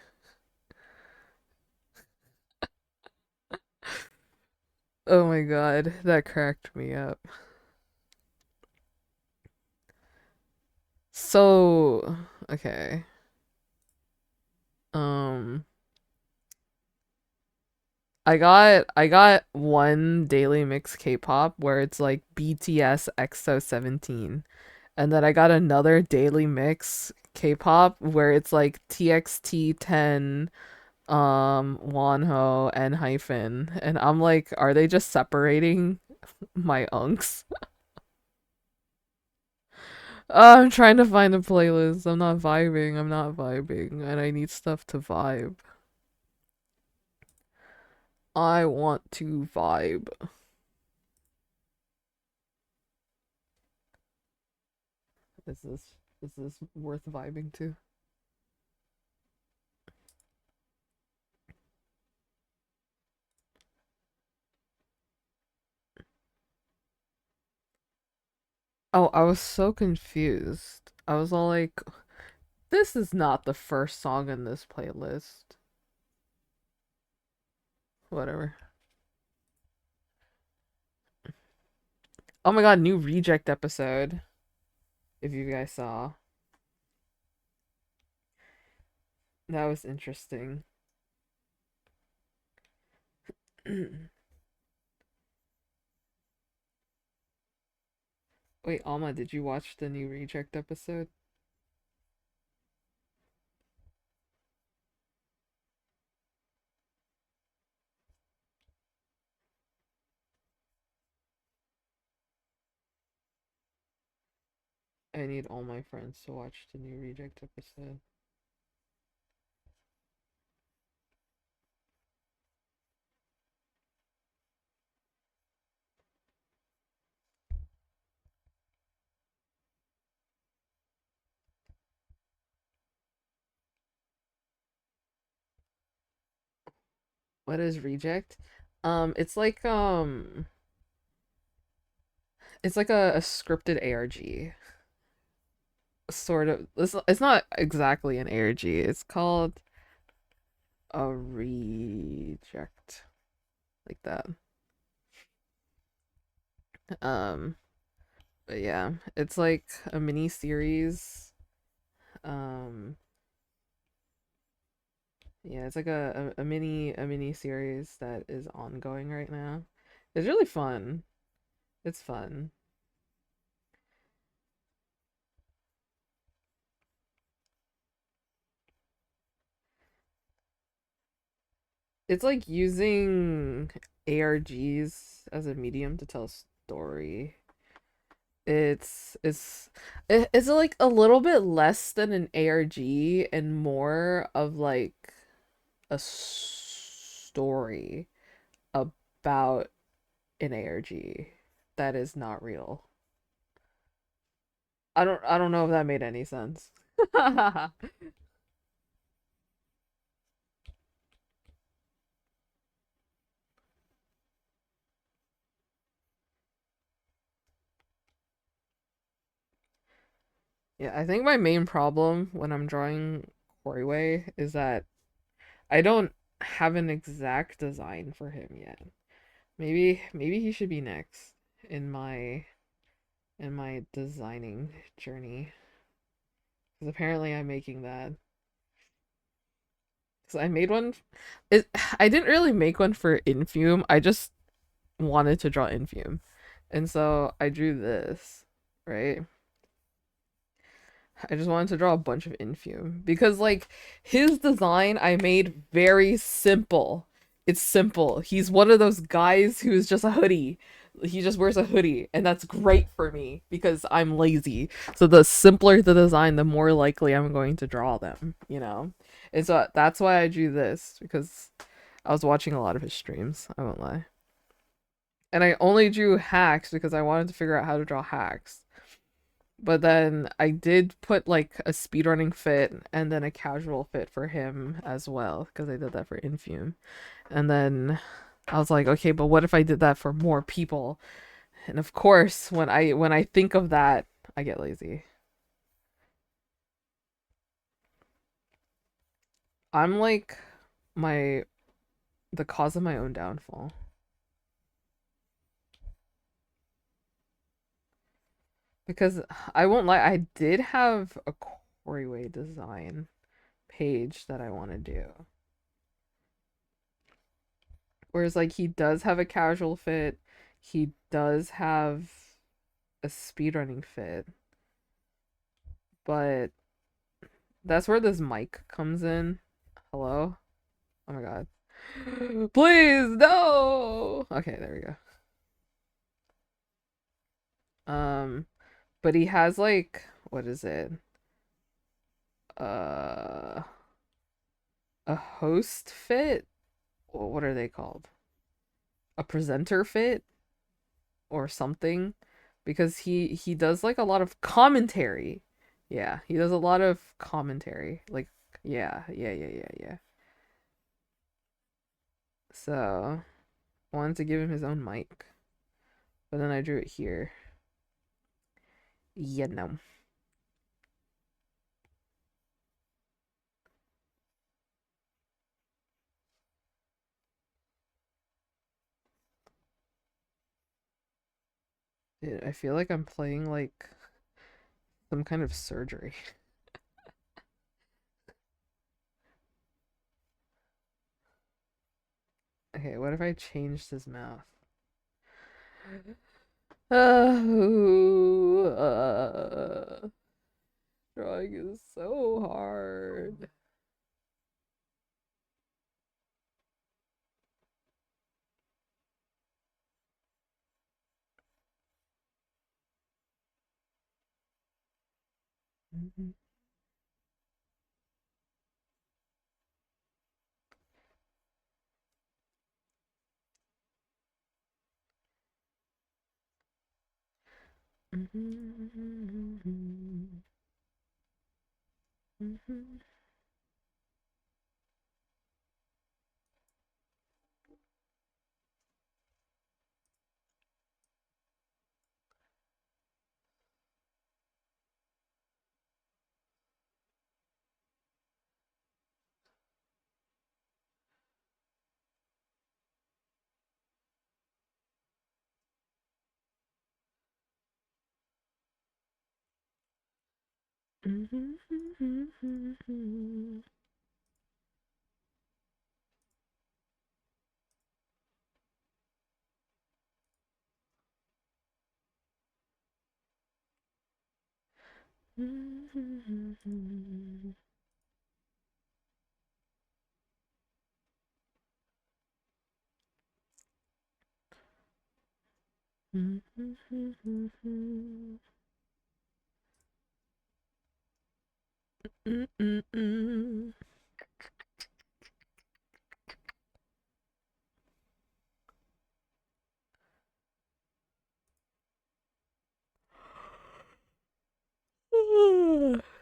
Oh my god, that cracked me up. So, okay. Um I got one daily mix K-pop where it's like BTS EXO 17. And then I got another daily mix K-pop where it's like TXT 10, Wonho and Hyphen. And I'm like, are they just separating my unks? I'm trying to find a playlist. I'm not vibing. I'm not vibing. And I need stuff to vibe. I want to vibe. Is this worth vibing to? Oh, I was so confused. I was all like, this is not the first song in this playlist. Whatever. Oh my god, new reject episode. If you guys saw. That was interesting. Wait, Alma, did you watch the new reject episode? I need all my friends to watch the new reject episode. What is reject? It's like it's like a scripted ARG. Sort of. It's not exactly an ARG. It's called a reject. Like that. Um, but yeah, it's like a mini series. Um, yeah, it's like a mini series that is ongoing right now. It's really fun. It's fun. It's like using ARGs as a medium to tell a story. It's like a little bit less than an ARG and more of like a story about an ARG that is not real. I don't know if that made any sense. Yeah, I think my main problem when I'm drawing Koriway is that I don't have an exact design for him yet. Maybe he should be next in my designing journey. Because apparently I'm making that. Because I made one. I didn't really make one for Infume. I just wanted to draw Infume. And so I drew this, right? I just wanted to draw a bunch of Infume because like his design I made very simple. It's simple. He's one of those guys who's just a hoodie. He just wears a hoodie and that's great for me because I'm lazy. So the simpler the design, the more likely I'm going to draw them, you know? And so that's why I drew this because I was watching a lot of his streams, I won't lie. And I only drew hacks because I wanted to figure out how to draw hacks. But then I did put like a speedrunning fit and then a casual fit for him as well because I did that for Infume. And then I was like, okay, but what if I did that for more people? And of course, when I think of that, I get lazy. I'm like my the cause of my own downfall. Because I won't lie, I did have a Corey design page that I want to do. Whereas like he does have a casual fit, he does have a speedrunning fit, but that's where this mic comes in. Hello? Oh my god. Please, no. Okay, there we go. But he has like what is it? Uh a host fit? What are they called? A presenter fit or something? Because he does like a lot of commentary. Yeah, he does a lot of commentary. Like yeah. So I wanted to give him his own mic, but then I drew it here. Yeah, no. Dude, I feel like I'm playing like some kind of surgery. Okay, what if I changed his mouth? Oh, drawing is so hard.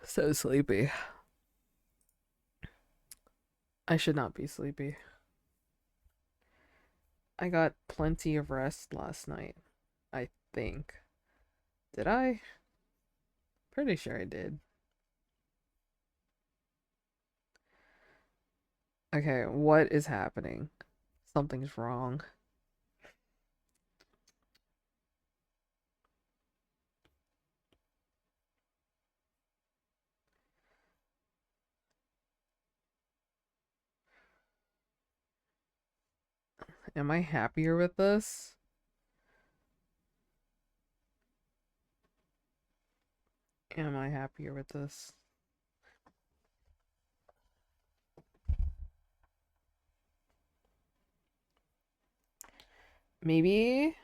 So sleepy. I should not be sleepy. I got plenty of rest last night, I think. Did I? Pretty sure I did. Okay, what is happening? Something's wrong. Am I happier with this? Am I happier with this? Maybe.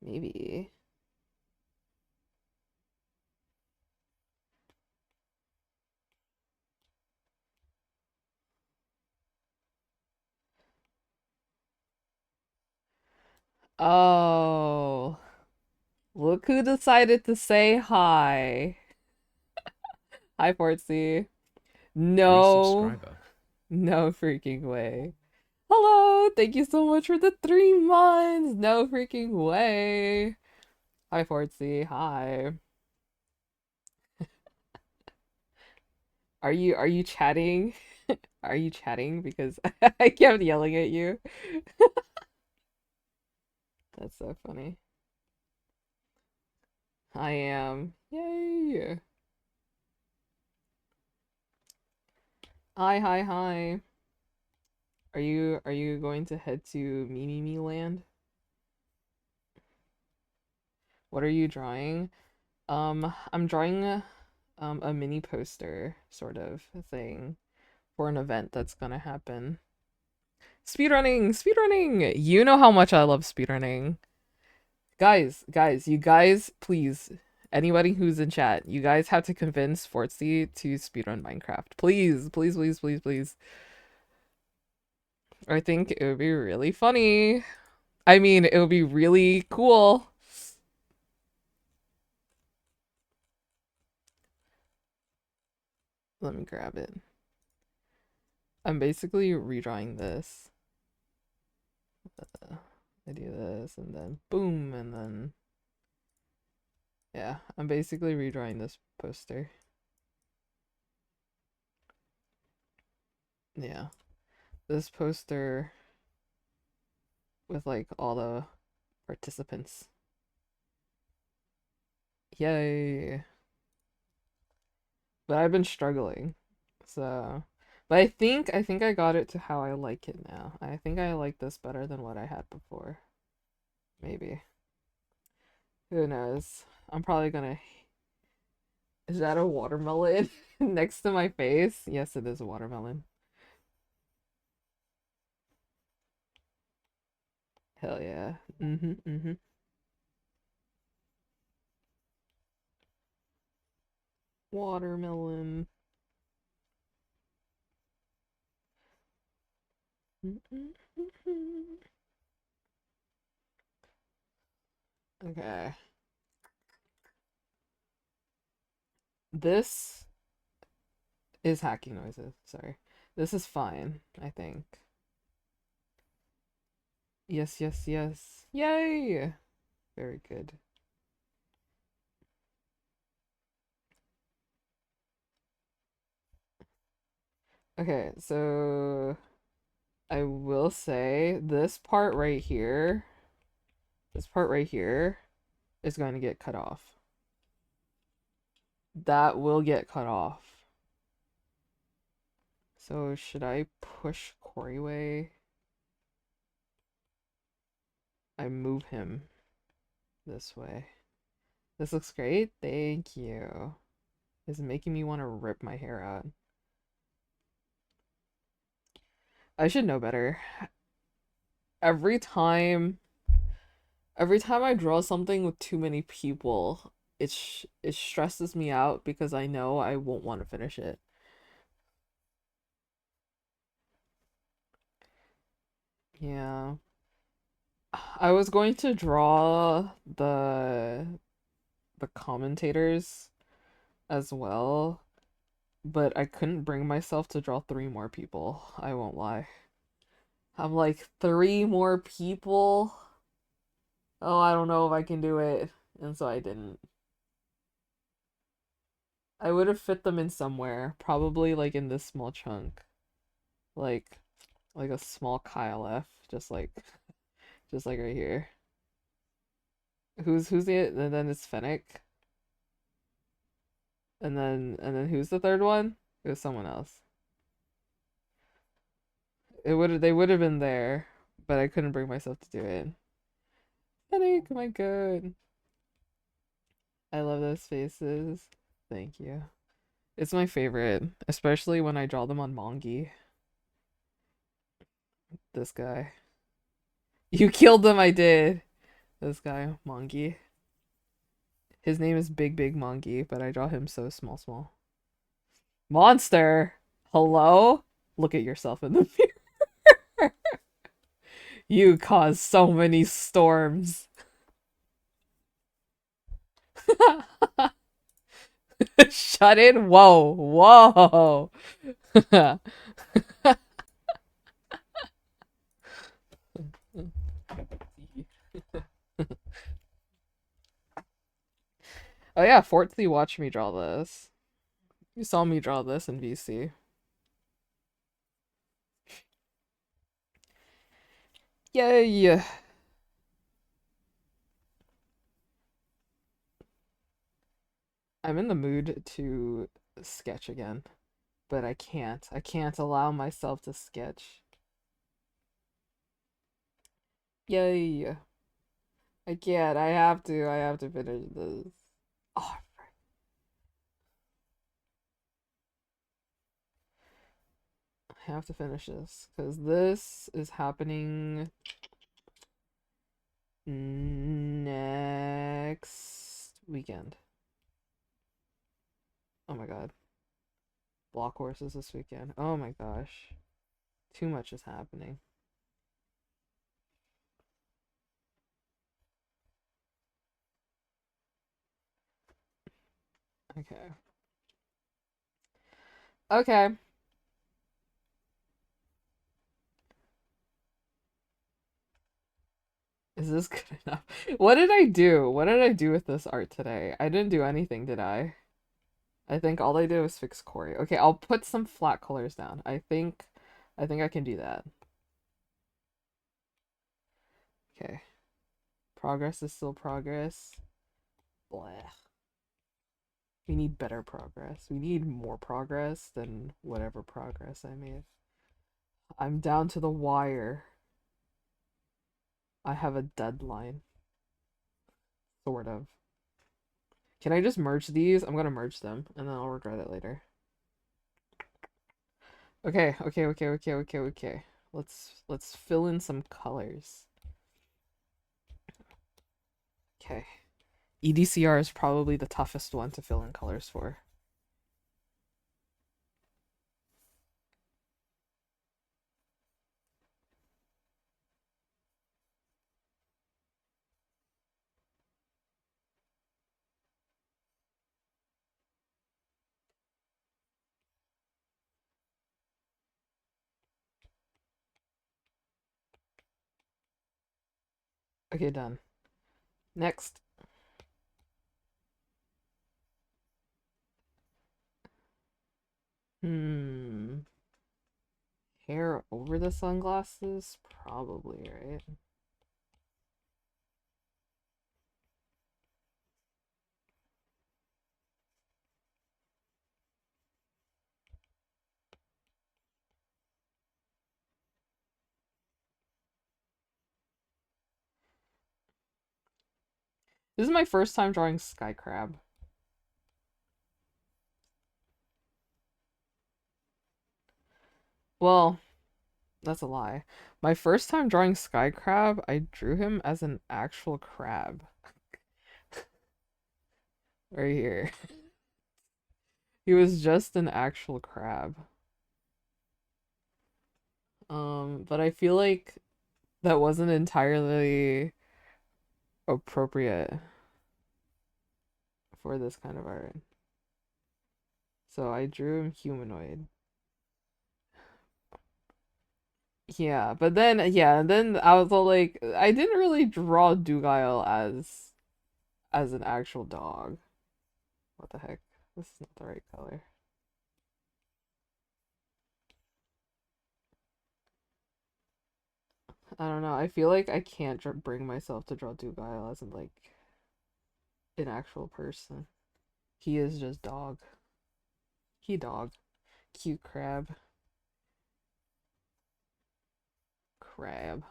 Maybe. Oh, look who decided to say hi. Hi, Fortsy. New No, subscriber. no freaking way. Hello, thank you so much for the 3 months. No freaking way. Hi, Fortsy. Hi. Are you chatting? Are you chatting? Because I kept yelling at you. That's so funny. I am. Yay. Hi, hi, hi. Are you going to head to Me Land? What are you drawing? I'm drawing a mini poster sort of thing for an event that's gonna happen. Speedrunning, speedrunning. You know how much I love speedrunning. Guys, you guys, please, anybody who's in chat, you guys have to convince Fortsy to speedrun Minecraft. Please, please, please, please, please. I think it would be really funny. I mean, it would be really cool. Let me grab it. I'm basically redrawing this. I do this and then boom, and then yeah, I'm basically redrawing this poster. Yeah, this poster with like all the participants. Yay. But I've been struggling. So, but I think I got it to how I like it now. I think I like this better than what I had before. Maybe. Who knows? I'm probably gonna. Is that a watermelon next to my face? Yes, it is a watermelon. Hell yeah. Mm-hmm. Watermelon. Okay. This is hacking noises. Sorry. This is fine, I think. Yes, yes, yes. Yay! Very good. Okay, so I will say this part right here is going to get cut off. That will get cut off. So should I push Corey away? I move him this way. This looks great. Thank you. This is making me want to rip my hair out. I should know better. Every time every time I draw something with too many people, it stresses me out because I know I won't want to finish it. Yeah. I was going to draw the commentators as well, but I couldn't bring myself to draw 3 more people. I won't lie. I'm like 3 more people. Oh, I don't know if I can do it. And so I didn't. I would have fit them in somewhere, probably like in this small chunk. Like like a small KLF, just like right here. Who's the and then it's Fennec. And then who's the third one? It was someone else. They would have been there, but I couldn't bring myself to do it. Fennec, my god. I love those faces. Thank you. It's my favorite, especially when I draw them on Mongi. This guy. You killed them, I did. This guy, Mongi. His name is Big Big Mongi, but I draw him so small small. Monster! Hello? Look at yourself in the mirror. You cause so many storms. Shut in? Whoa, whoa. Oh yeah, Fortzy watched me draw this. You saw me draw this in VC. Yay! I'm in the mood to sketch again, but I can't. I can't allow myself to sketch. Yay! I can't. I have to. I have to finish this. Oh, I have to finish this because this is happening next weekend. Oh my god. Block horses this weekend. Oh my gosh. Too much is happening. Okay. Okay. Is this good enough? What did I do? What did I do with this art today? I didn't do anything, did I? I think all I did was fix Corey. Okay, I'll put some flat colors down. I think I can do that. Okay. Progress is still progress. Blah. We need better progress. We need more progress than whatever progress I made. I'm down to the wire. I have a deadline. Sort of. Can I just merge these? I'm gonna merge them, and then I'll regret it later. Okay. Let's fill in some colors. Okay. EDCR is probably the toughest one to fill in colors for. Okay, done. Next. Hmm. Hair over the sunglasses? Probably, right? This is my first time drawing sky crab. Well, that's a lie. My first time drawing sky crab, I drew him as an actual crab. Right here. He was just an actual crab. But I feel like that wasn't entirely appropriate for this kind of art. So I drew him humanoid. Yeah, then I was all like, I didn't really draw Dugile as an actual dog. What the heck? This is not the right color. I don't know. I feel like I can't bring myself to draw Dugile as in like an actual person. He is just dog. He dog. Cute crab. Crab.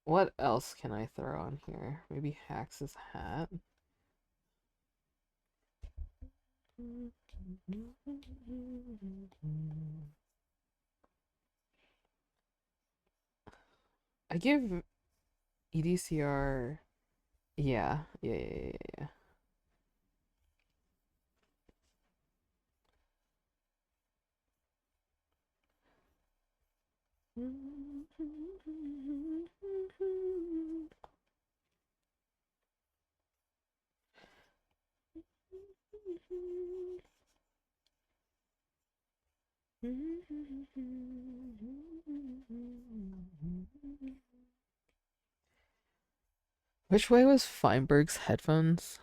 What else can I throw on here? Maybe Hax's hat. I give EDCR. Yeah. Which way was Feinberg's headphones?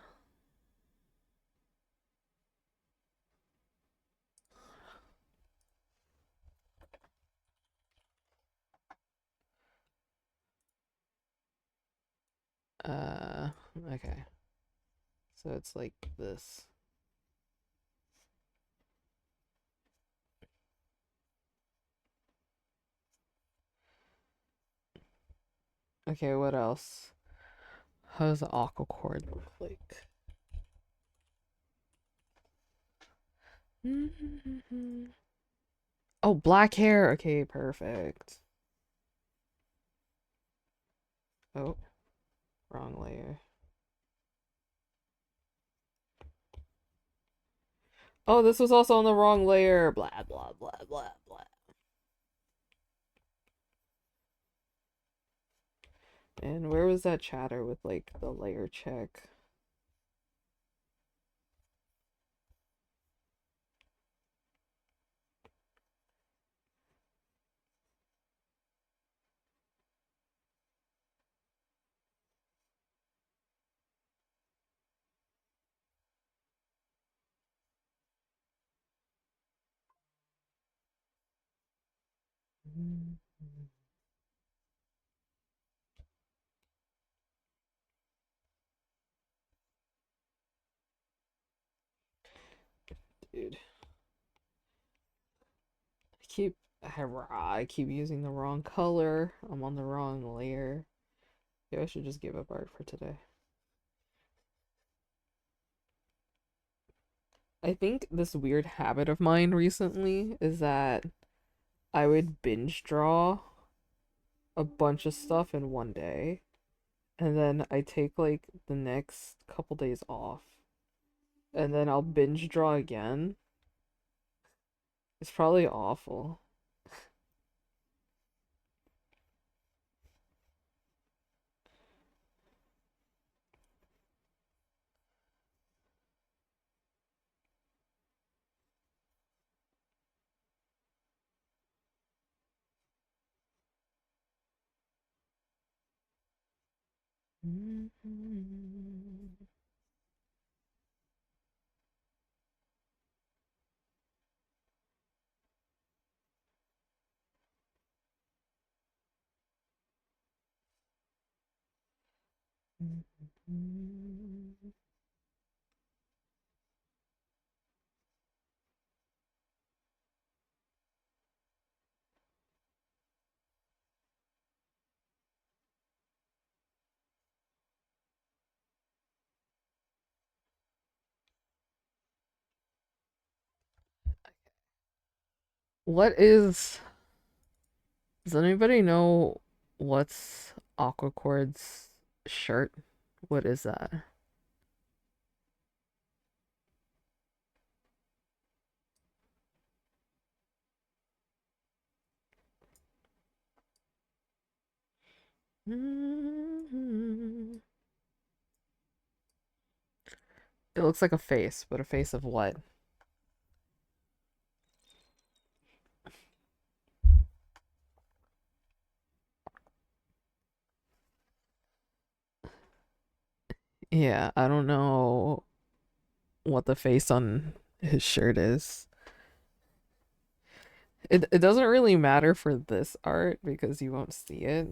Uh, okay. So it's like this. Okay, what else? How does the aqua cord look like? Oh, black hair. Okay, perfect. Oh, wrong layer. Oh, this was also on the wrong layer. Blah, blah, blah, blah, blah. And where was that chatter with like the layer check? Dude, I keep using the wrong color. I'm on the wrong layer. Maybe I should just give up art for today. I think this weird habit of mine recently is that I would binge draw a bunch of stuff in one day, and then I take like the next couple days off, and then I'll binge draw again. It's probably awful. What is Does anybody know what's Aquacord's shirt? What is that? It looks like a face, but a face of what? Yeah, I don't know what the face on his shirt is. It doesn't really matter for this art because you won't see it,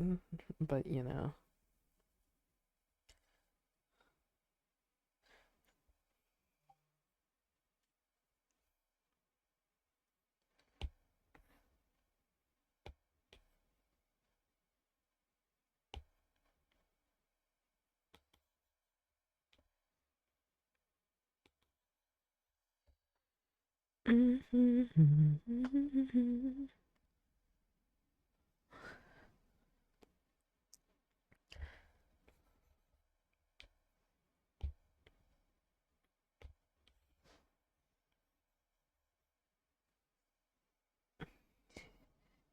but you know.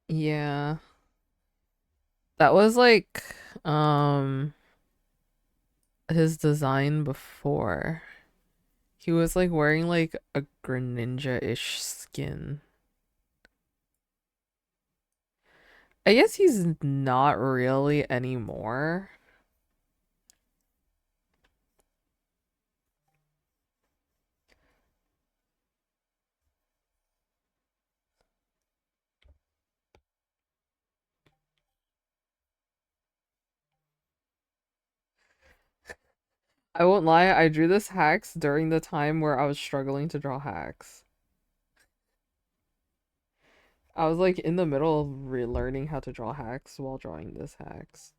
Yeah. That was like um his design before. He was like wearing like a Greninja-ish skin. I guess he's not really anymore. I won't lie, I drew this hacks during the time where I was struggling to draw hacks. I was like in the middle of relearning how to draw hacks while drawing this hacks.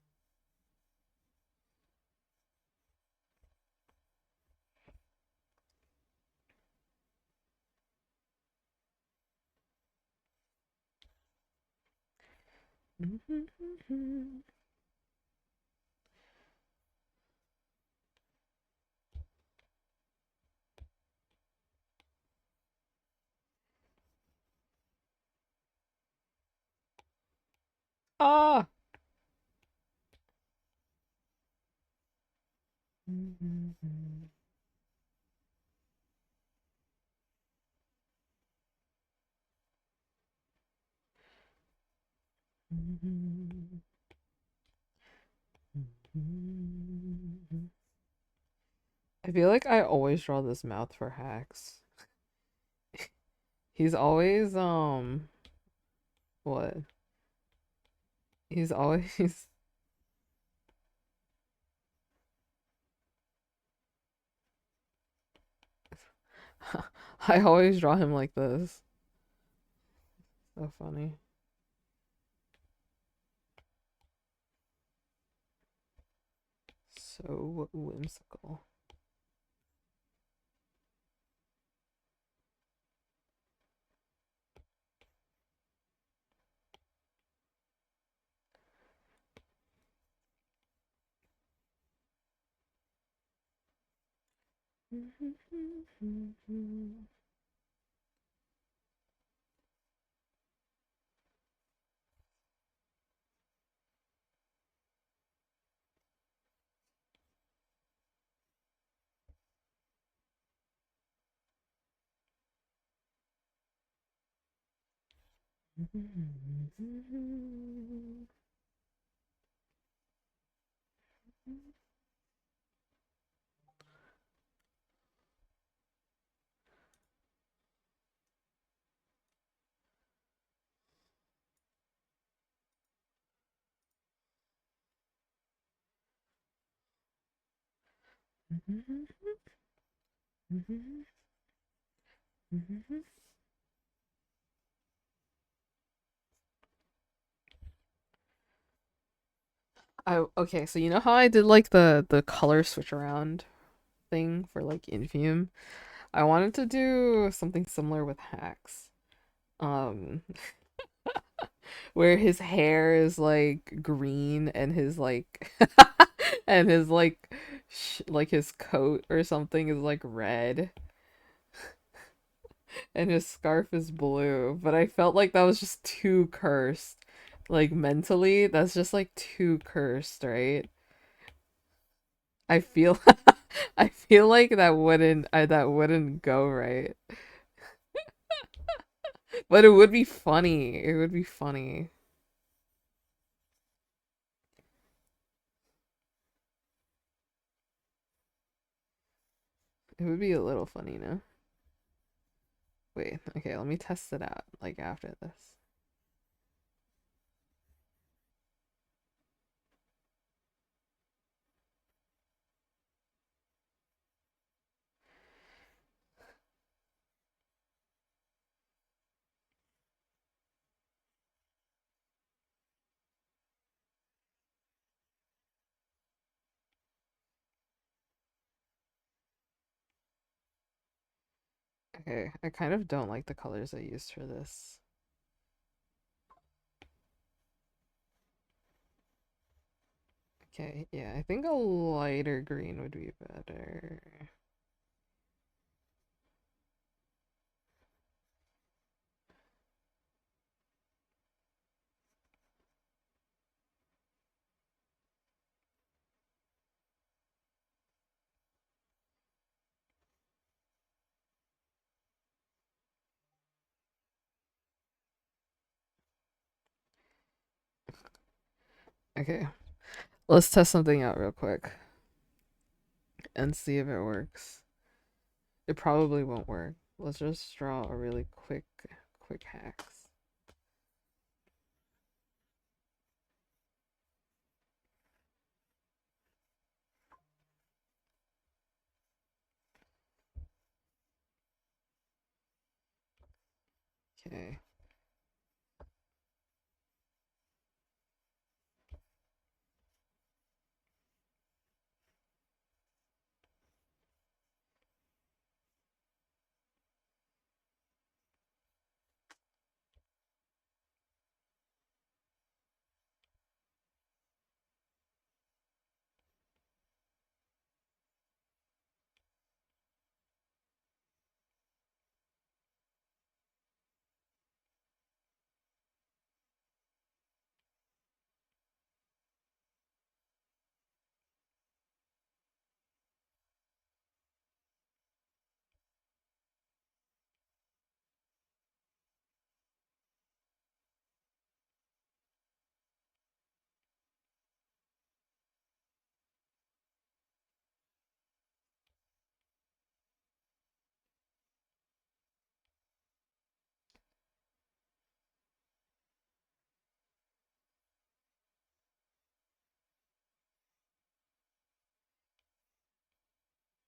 Ah! I feel like I always draw this mouth for hacks. He's always what? He's always I always draw him like this. So funny. So whimsical. Okay, so you know how I did like the color switch around thing for like Infume? I wanted to do something similar with hacks. Um where his hair is like green and his like and his like like his coat or something is like red and his scarf is blue, but I felt like that was just too cursed. Like mentally, that's just like too cursed, right? I feel I feel like that wouldn't go right. But it would be funny. It would be funny. It would be a little funny, no? Wait, okay, let me test it out like after this. Okay, I kind of don't like the colors I used for this. Okay, yeah, I think a lighter green would be better. Okay, let's test something out real quick and see if it works. It probably won't work. Let's just draw a really quick hacks. Okay.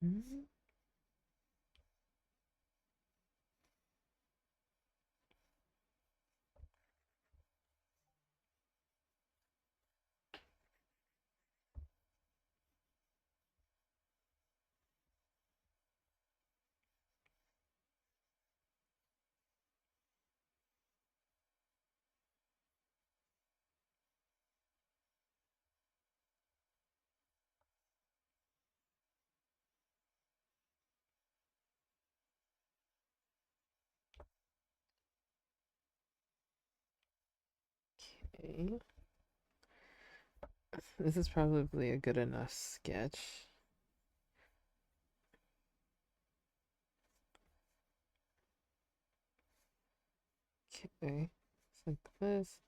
Mhm. Okay. This is probably a good enough sketch. Okay. It's like this.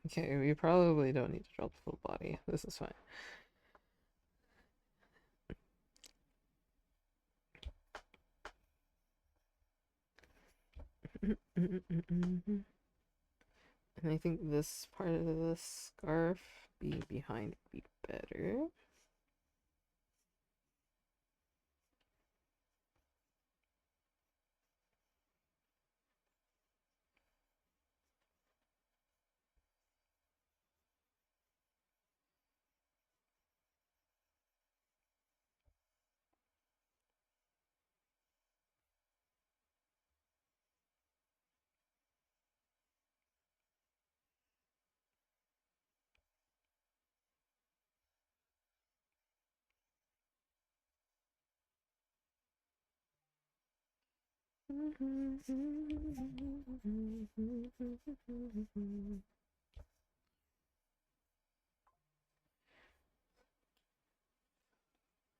Okay, we probably don't need to draw the full body. This is fine. And I think this part of the scarf be behind would be better.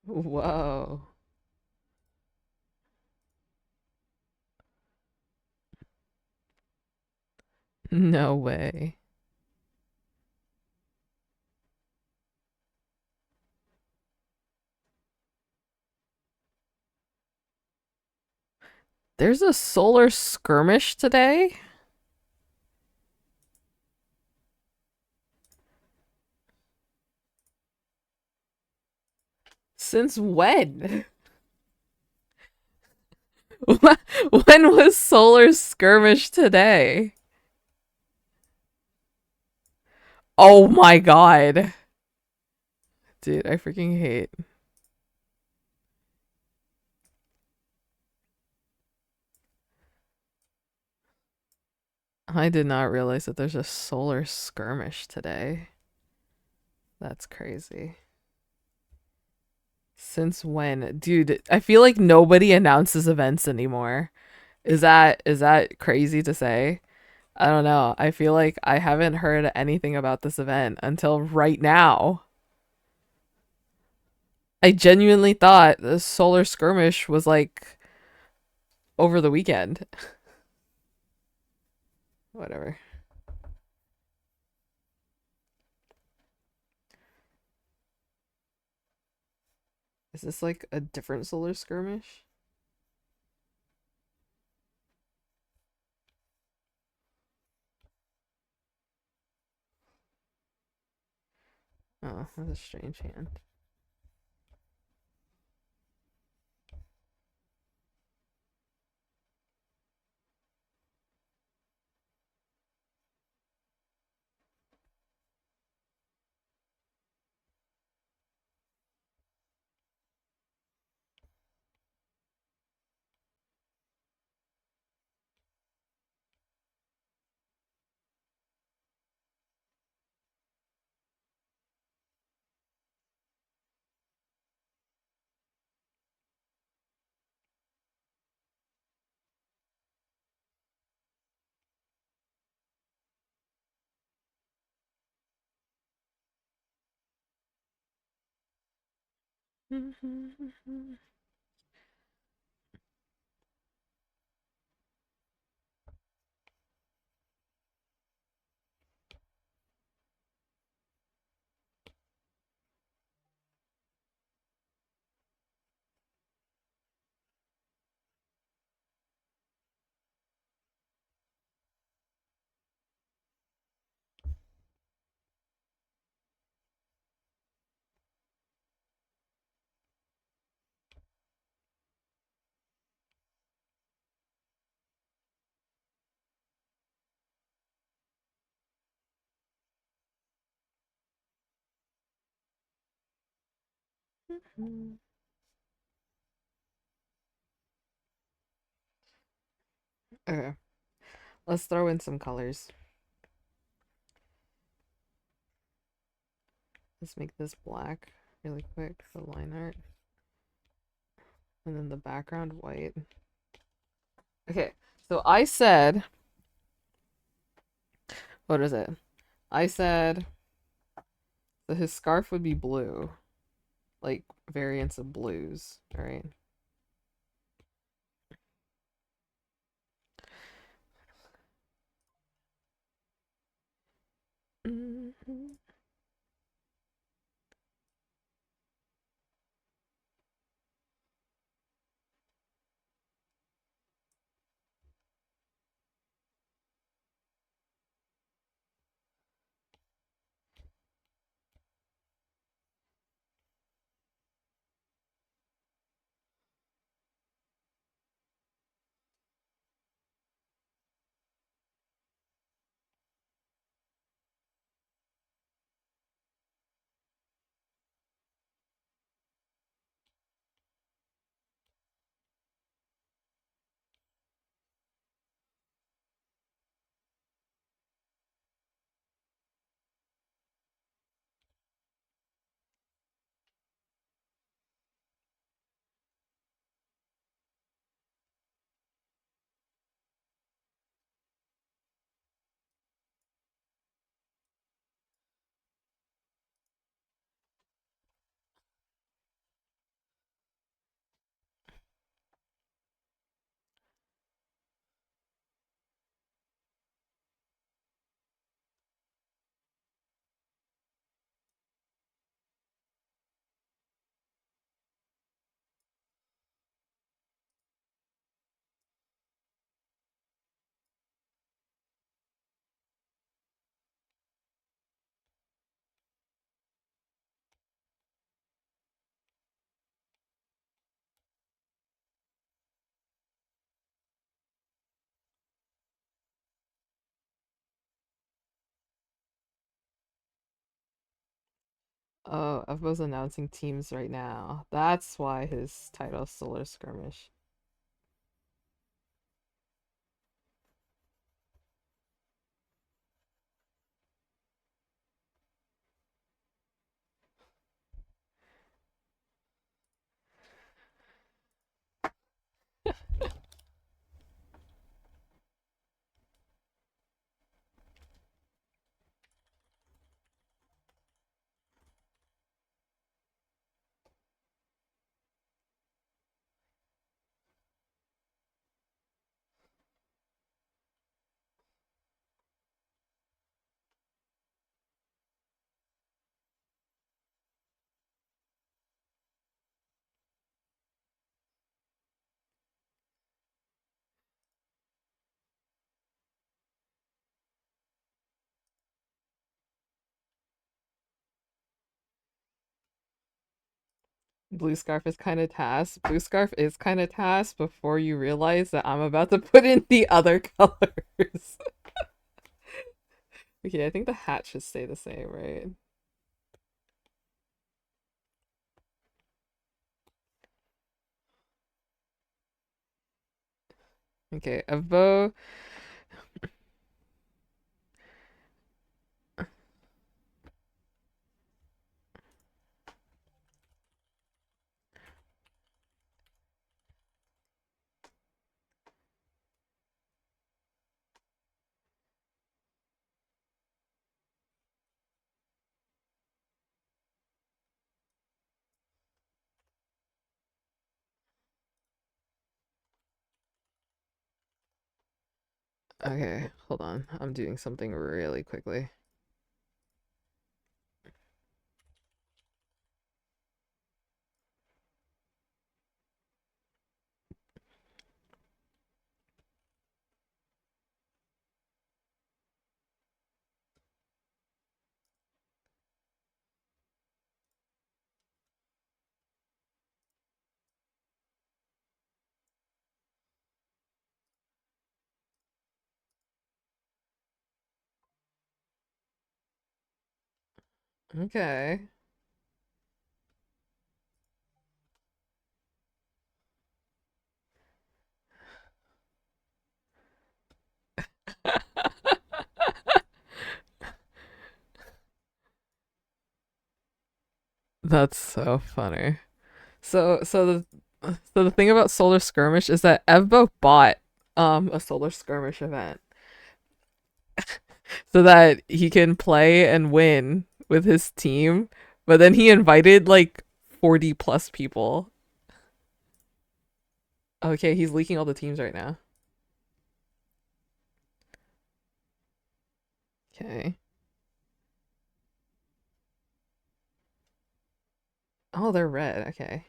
Whoa. No way. There's a solar skirmish today? Since when? When was solar skirmish today? Oh my god. Dude, I freaking hate. I did not realize that there's a solar skirmish today. That's crazy. Since when? Dude, I feel like nobody announces events anymore. Is that crazy to say? I don't know. I feel like I haven't heard anything about this event until right now. I genuinely thought the solar skirmish was like over the weekend. Whatever. Is this like a different solar skirmish? Oh, that's a strange hand. Okay, let's throw in some colors. Let's make this black really quick for line art. And then the background white. Okay, so I said, what is it? I said that his scarf would be blue, like variants of blues, right? Mhm. Oh, Evbo's announcing teams right now. That's why his title is Solar Skirmish. Blue scarf is kind of task. Blue scarf is kind of task before you realize that I'm about to put in the other colors. Okay, I think the hat should stay the same, right? Okay, a bow. Okay, hold on. I'm doing something really quickly. Okay. That's so funny. So the thing about Solar Skirmish is that Evbo bought a Solar Skirmish event so that he can play and win with his team, but then he invited like 40 plus people. Okay, he's leaking all the teams right now. Okay. Oh, they're red. Okay.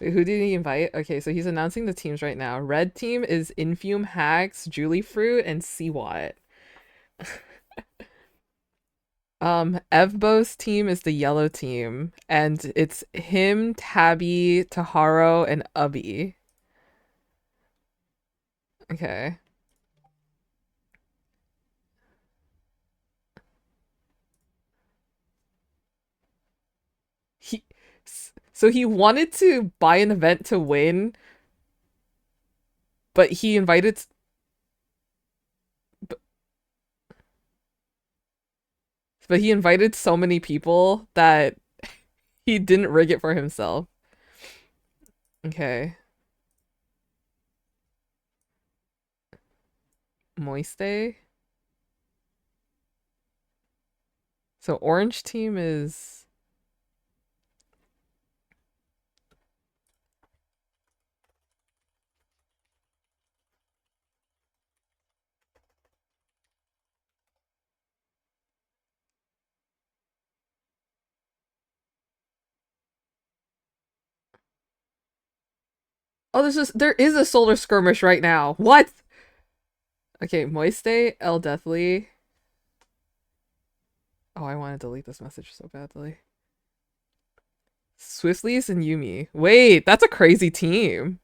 Wait, who did he invite? Okay, so he's announcing the teams right now. Red team is Infume, Hags, Julie Fruit, and Seawat. Evbo's team is the yellow team, and it's him, Tabby, Taharo, and Ubby. Okay. He so he wanted to buy an event to win, but but he invited so many people that he didn't rig it for himself. Okay. Moiste. So orange team is Oh, there is a solar skirmish right now. What? Okay, Moiste, El Deathly. Oh, I want to delete this message so badly. Swiftleys and Yumi. Wait, that's a crazy team.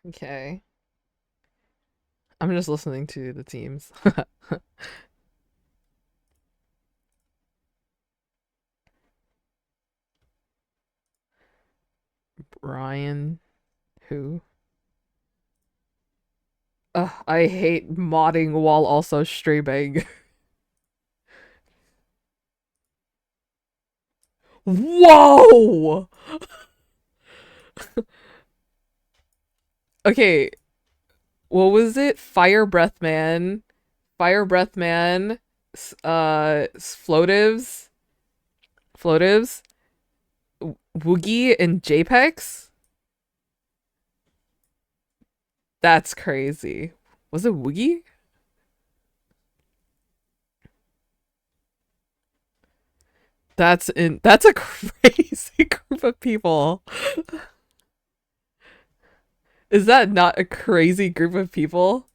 Okay. I'm just listening to the teams. Ryan, who? Ugh, I hate modding while also streaming. Whoa! Okay, what was it? Fire Breath Man, Floatives, Woogie, and JPEX? That's crazy. Was it Woogie? That's a crazy group of people. Is that not a crazy group of people?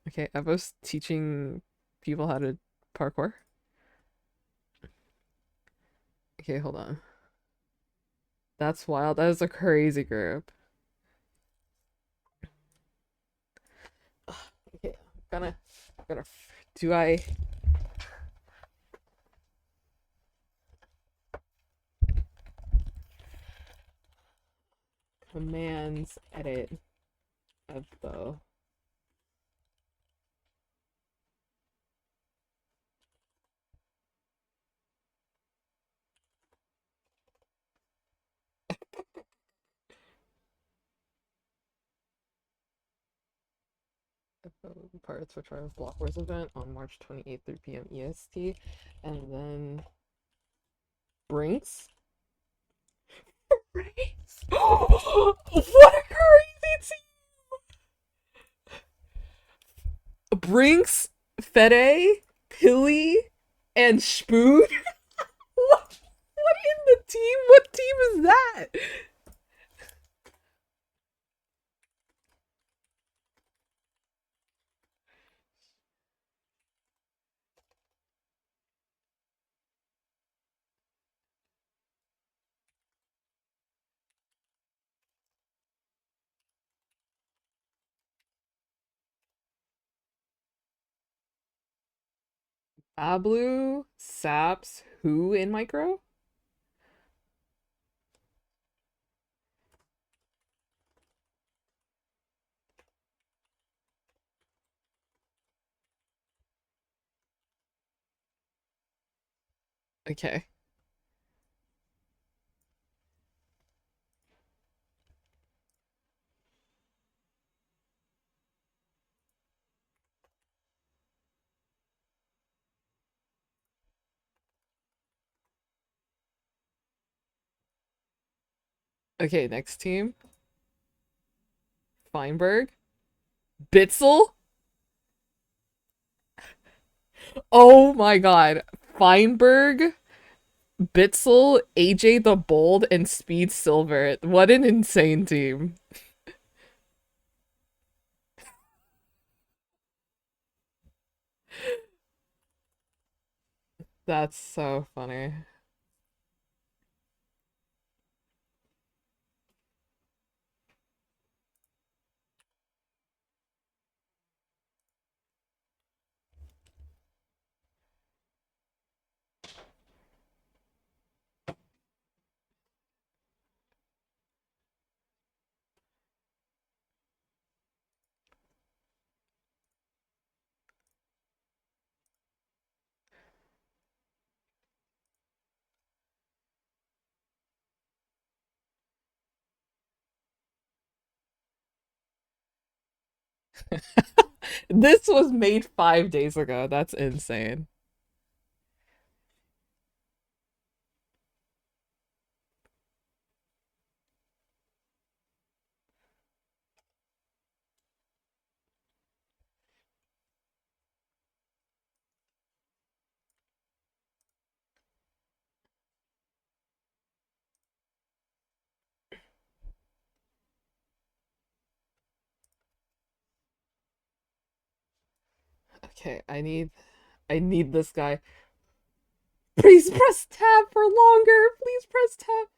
Okay, I was teaching people how to parkour. Okay, hold on. That's wild. That is a crazy group. Okay, gonna do I commands edit of the parts for Trials Block Wars event on March 28th, 3 p.m. EST, and then Brinks. Brinks. What a crazy team! Brinks, Fede, Pilly, and Spoon. What in the team? What team is that? Ablu, Saps, who in Micro? Okay. Okay, next team. Feinberg. Bitzel. Oh my god. Feinberg, Bitzel, AJ the Bold, and Speed Silver. What an insane team. That's so funny. This was made 5 days ago. That's insane. Okay, I need this guy. Please press tab for longer. Please press tab.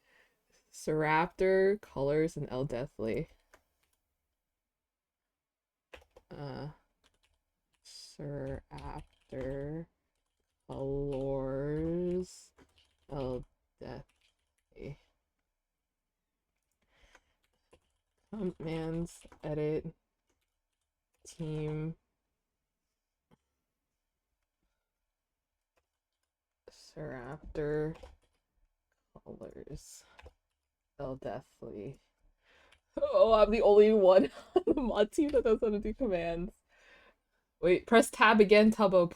Seraptor, colors, and El Deathly. Uh, Seraptor, colors, El Deathly. Commands, edit, team, Seraptor, colors, El Deathly. Oh, I'm the only one on the mod team that knows how to do commands. Wait, press tab again, Evbo,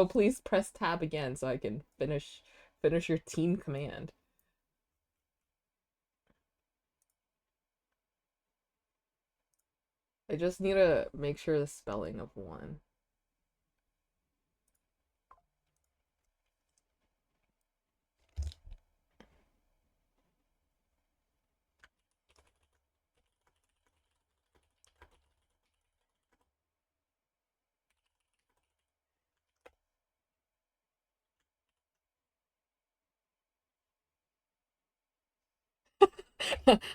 please press tab again so I can finish your team command. I just need to make sure the spelling of one.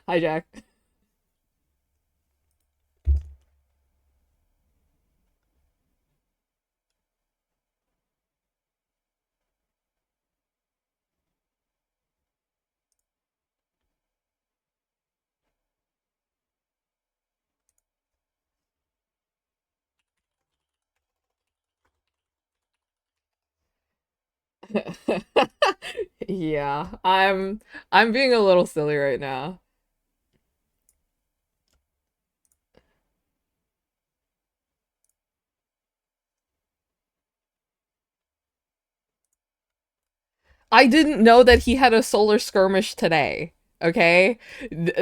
Hi, Jack. Yeah, I'm being a little silly right now. I didn't know that he had a solar skirmish today. Okay,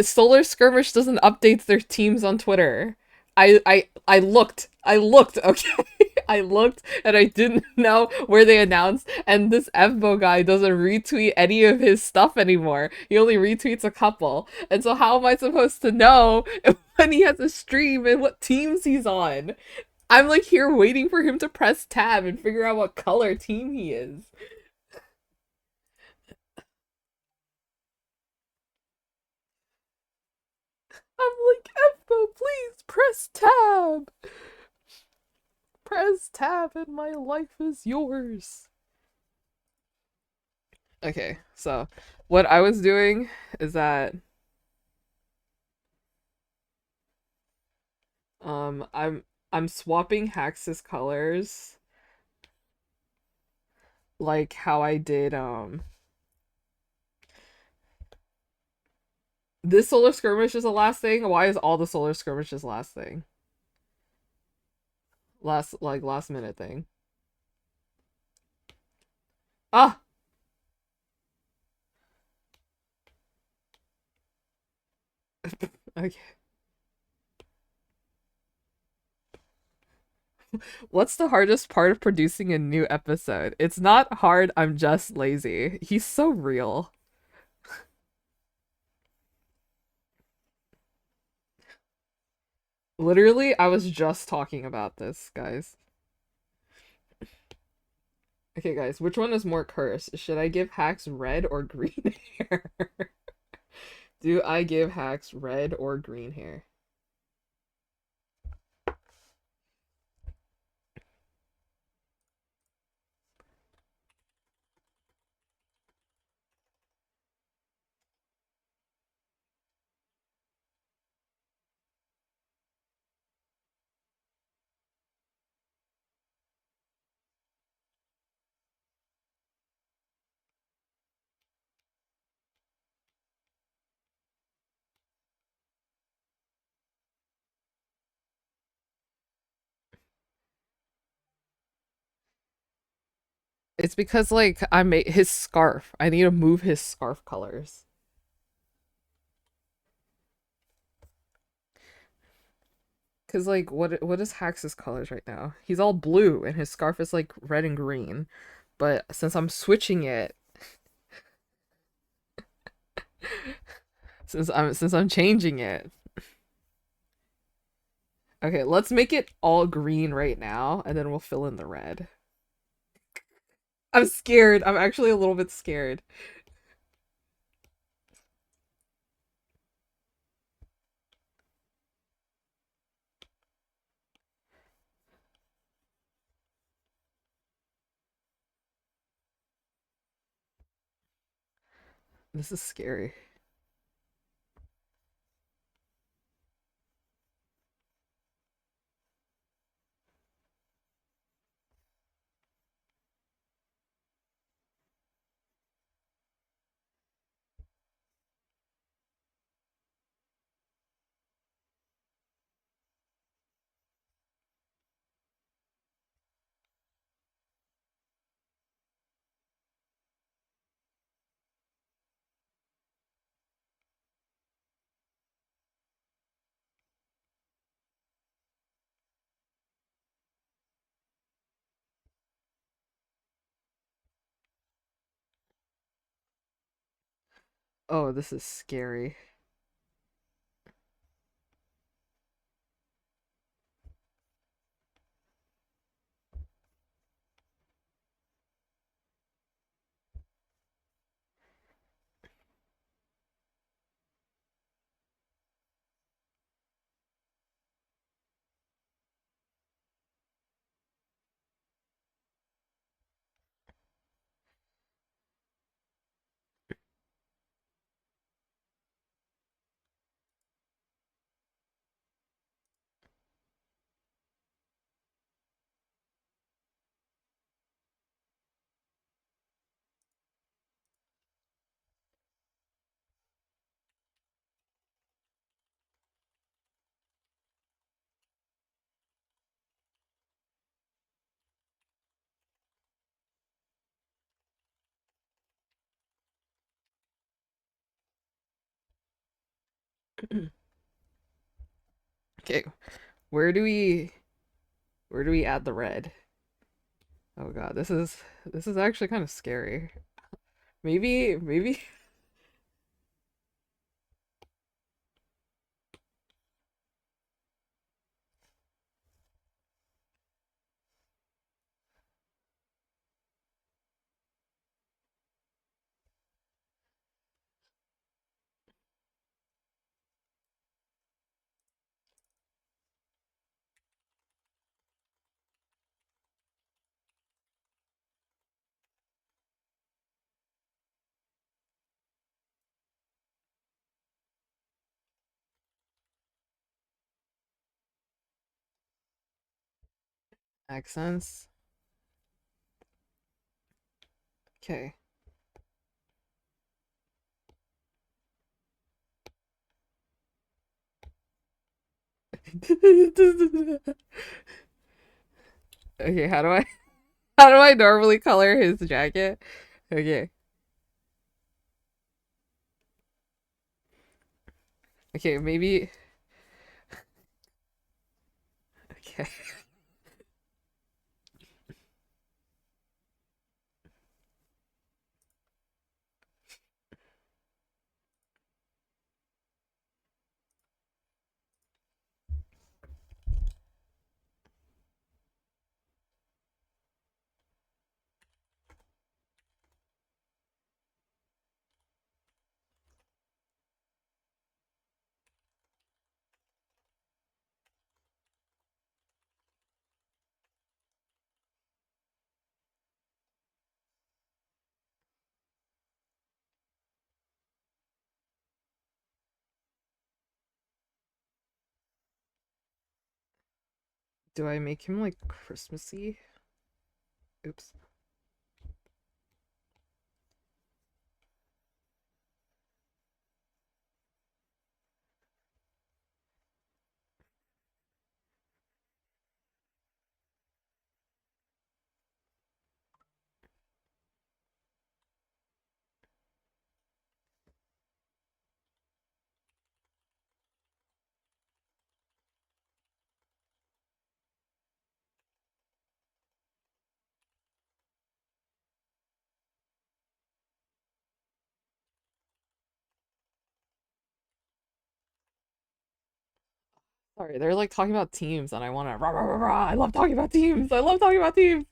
Solar Skirmish doesn't update their teams on Twitter. I looked. I looked. Okay, I looked, and I didn't know where they announced. And this Evbo guy doesn't retweet any of his stuff anymore. He only retweets a couple. And so how am I supposed to know when he has a stream and what teams he's on? I'm like here waiting for him to press tab and figure out what color team he is. I'm like, Efpo, please press tab. Press tab and my life is yours. Okay, so what I was doing is that I'm swapping Hax's colors like how I did this solar skirmish is the last thing. Why is all the solar skirmishes last thing? Last minute thing. Ah, okay. What's the hardest part of producing a new episode? It's not hard, I'm just lazy. He's so real. Literally, I was just talking about this, guys. Okay, guys, which one is more cursed? Should I give Hacks red or green hair? Do I give Hacks red or green hair? It's because like I made his scarf. I need to move his scarf colors. Cause like what is Hax's colors right now? He's all blue and his scarf is like red and green. But since I'm switching it, since I'm changing it. Okay, let's make it all green right now and then we'll fill in the red. I'm scared. I'm actually a little bit scared. This is scary. Oh, this is scary. Okay, where do we where do we add the red? Oh god, this is actually kind of scary. Maybe accents. Okay. Okay, how do I normally color his jacket? Okay. Okay, maybe okay. Do I make him like Christmassy? Oops. Sorry, they're like talking about teams and I want to rah rah rah rah. I love talking about teams. I love talking about teams.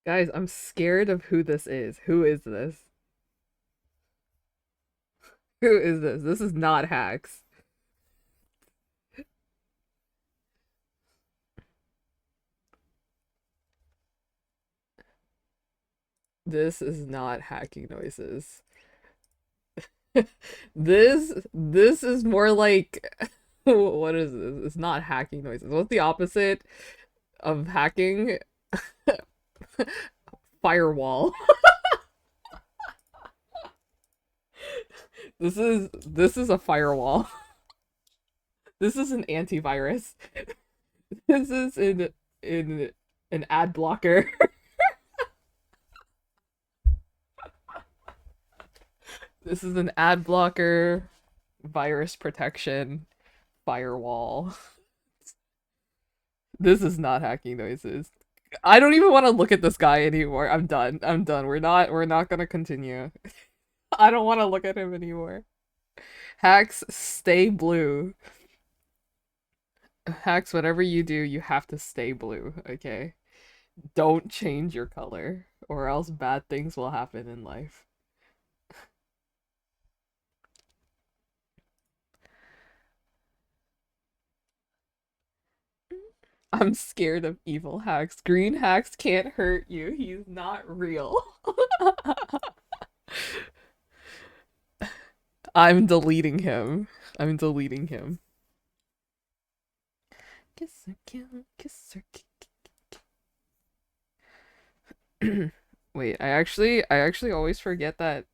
Guys, I'm scared of who this is. Who is this? Who is this? This is not hacks. This is not hacking noises. This is more like what is this? It's not hacking noises. What's the opposite of hacking? Firewall. This is a firewall. This is an antivirus. This is in an ad blocker. This is an ad blocker, virus protection, firewall. This is not hacking noises. I don't even want to look at this guy anymore. I'm done. I'm done. We're not gonna continue. I don't want to look at him anymore. Hacks, stay blue. Hacks, whatever you do, you have to stay blue, okay? Don't change your color, or else bad things will happen in life. I'm scared of evil hacks. Green hacks can't hurt you. He's not real. I'm deleting him. I'm deleting him. Kiss her, kill, kiss her. Wait, I actually always forget that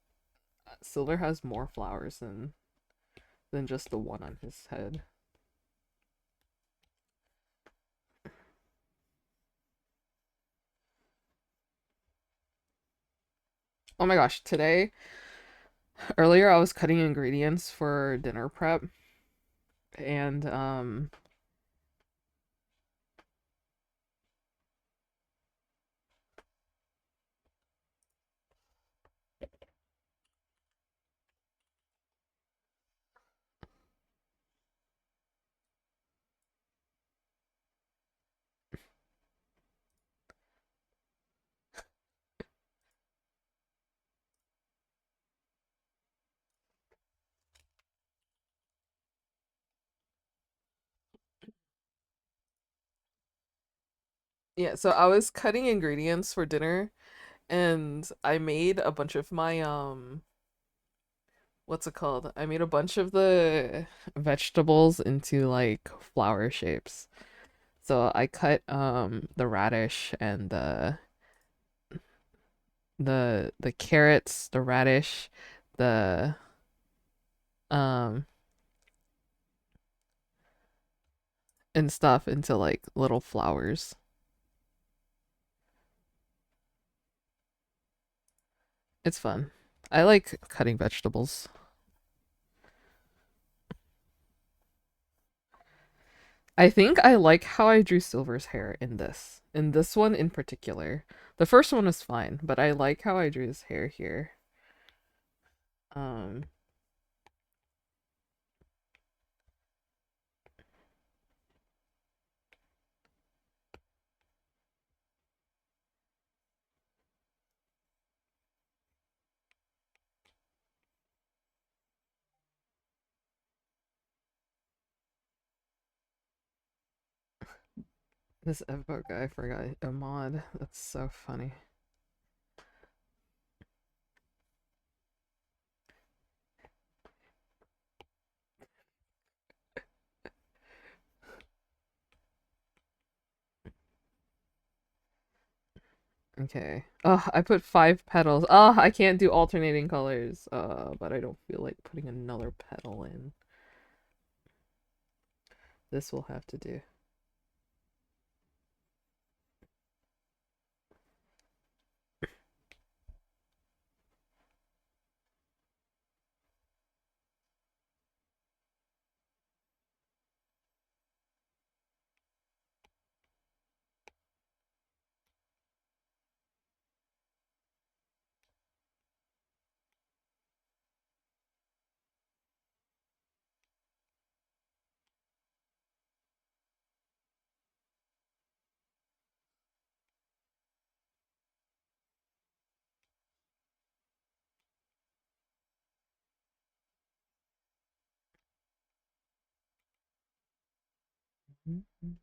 Silver has more flowers than just the one on his head. Oh my gosh, today earlier I was cutting ingredients for dinner prep and yeah, so I was cutting ingredients for dinner and I made a bunch of my what's it called? I made a bunch of the vegetables into like flower shapes. So I cut the radish and the carrots, the radish, the um and stuff into like little flowers. It's fun. I like cutting vegetables. I think I like how I drew Silver's hair in this. In this one in particular. The first one was fine, but I like how I drew his hair here. Um this Evo guy, I forgot a mod. That's so funny. Okay. Oh, I put 5 petals. Oh, I can't do alternating colors. But I don't feel like putting another petal in. This will have to do. Mhm.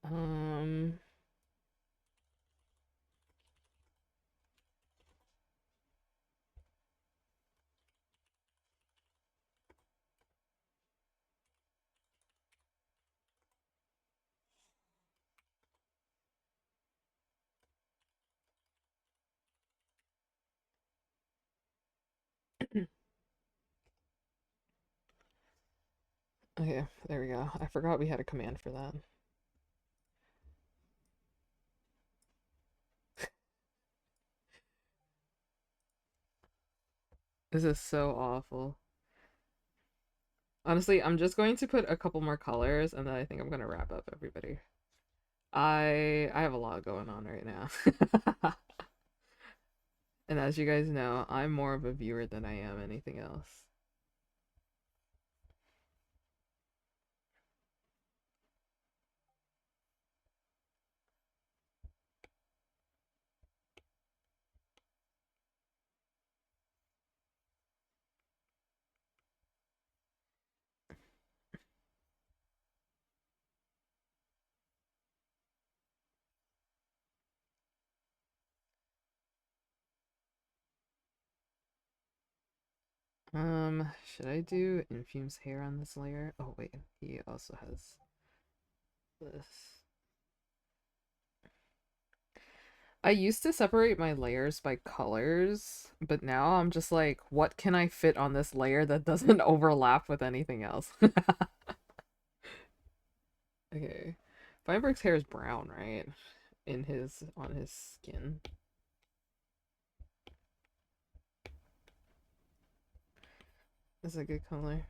Um, okay, there we go. I forgot we had a command for that. This is so awful. Honestly, I'm just going to put a couple more colors and then I think I'm gonna wrap up everybody. I have a lot going on right now. And as you guys know, I'm more of a viewer than I am anything else. Should I do Infume's hair on this layer? Oh wait, he also has this. I used to separate my layers by colors, but now I'm just like, what can I fit on this layer that doesn't overlap with anything else? Okay. Feinberg's hair is brown, right? In his on his skin. This is a good color.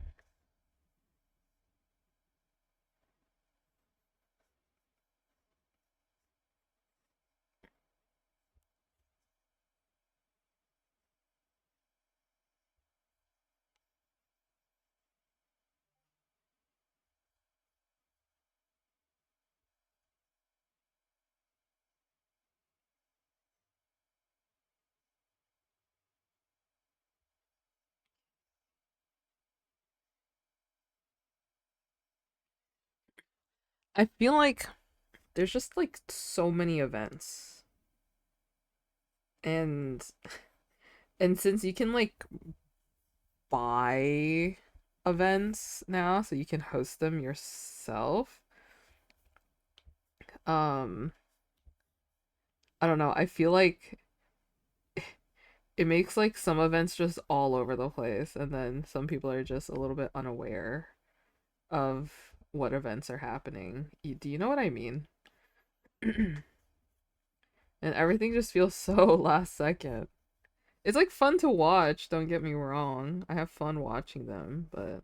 I feel like there's just like so many events. And since you can like buy events now so you can host them yourself, um I don't know, I feel like it makes like some events just all over the place and then some people are just a little bit unaware of what events are happening. Do you know what I mean? And everything just feels so last second. It's like fun to watch, don't get me wrong. I have fun watching them, but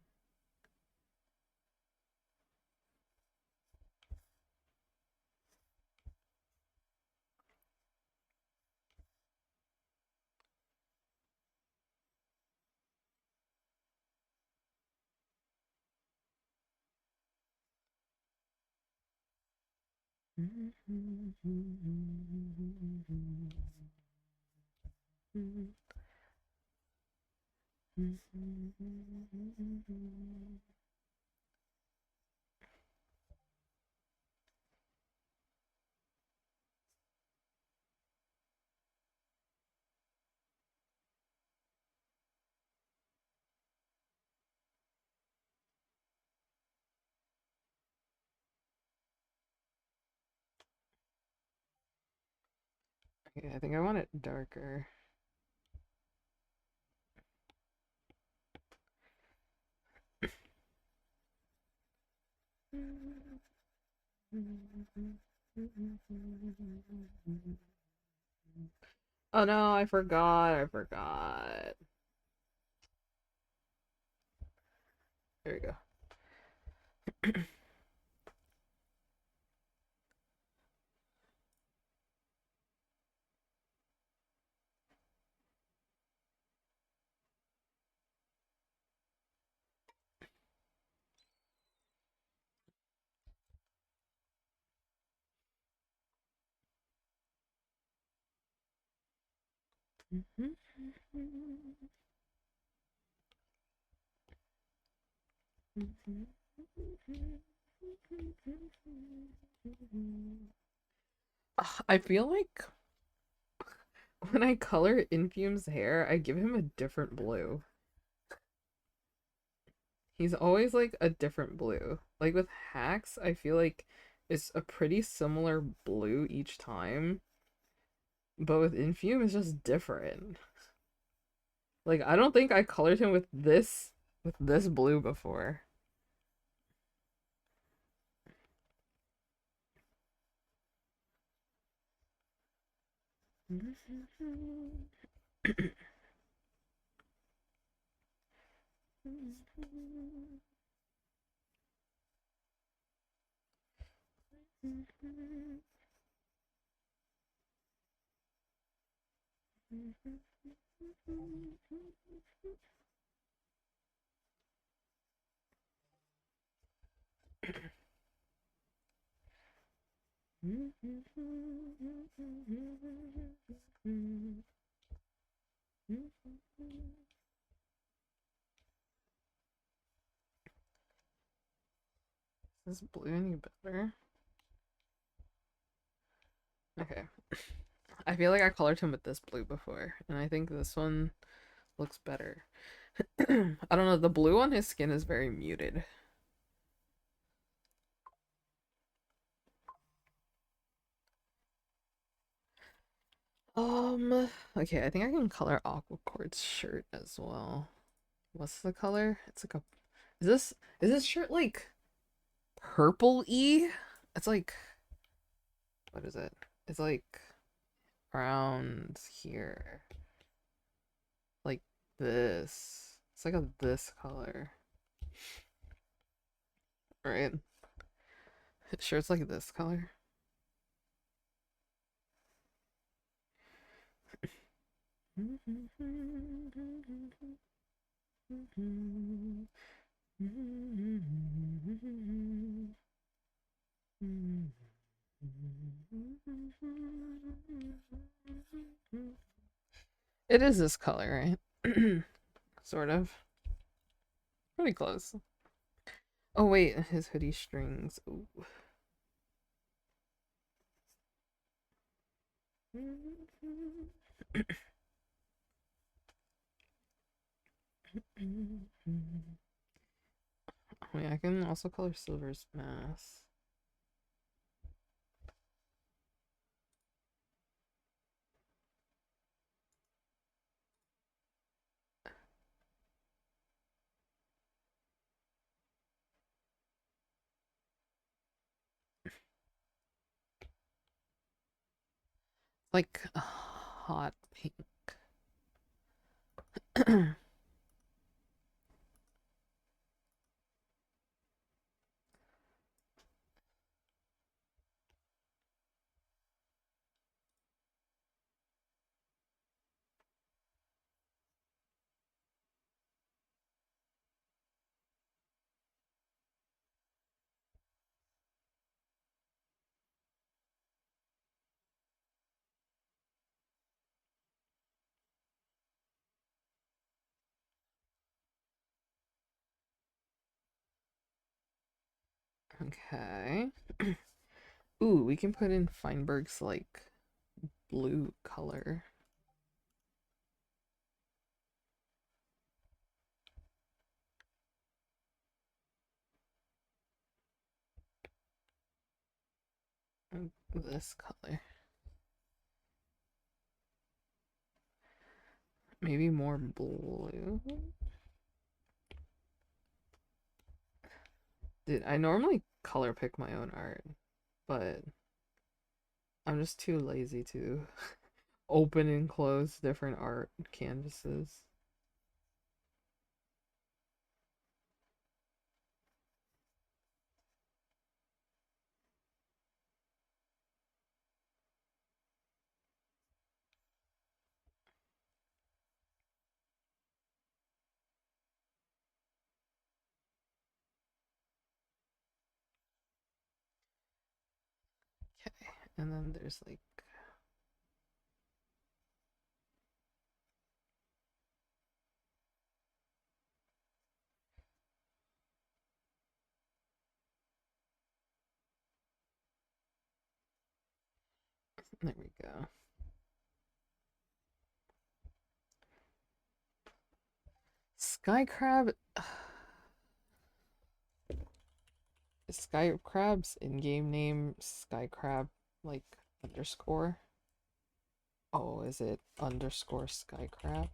okay, I think I want it darker. Oh no, I forgot. I forgot. There we go. I feel like when I color Infume's hair, I give him a different blue. He's always like a different blue. Like with Hacks, I feel like it's a pretty similar blue each time, but with Infume, it's just different. Like I don't think I colored him with this blue before. Is this blue any better? Okay. I feel like I colored him with this blue before, and I think this one looks better. I don't know, the blue on his skin is very muted. Okay, I think I can color Aquacort's shirt as well. What's the color? It's like a is this shirt like purple-y? It's like what is it? It's like around here. Like this. It's like a this color. Right? His shirt's like this color. It is this color, right? Sort of. Pretty close. Oh wait, his hoodie strings. Ooh. Oh yeah, I can also color Silver's mask. Like a hot pink. Okay. Ooh, we can put in Feinberg's like blue color. This color. Maybe more blue. Dude, I normally color pick my own art, but I'm just too lazy to open and close different art canvases. Okay, and then there's like, there we go. Sky crab. Is Sky Crab's in-game name Sky Crab like underscore? Oh, is it underscore Sky Crab?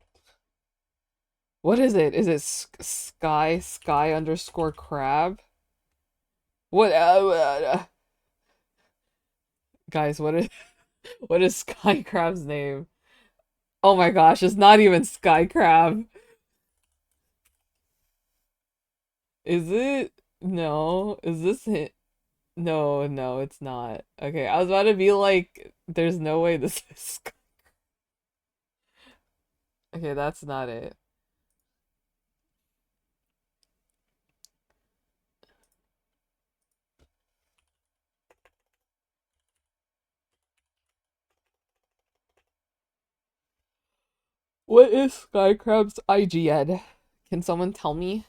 What is it? Is it Sky underscore Crab? What guys, what is Sky Crab's name? Oh my gosh, it's not even Sky Crab. Is it? No. Is this it? No, no, it's not. Okay, I was about to be like, there's no way this is. Okay, that's not it. What is Skycrab's IGN? Can someone tell me?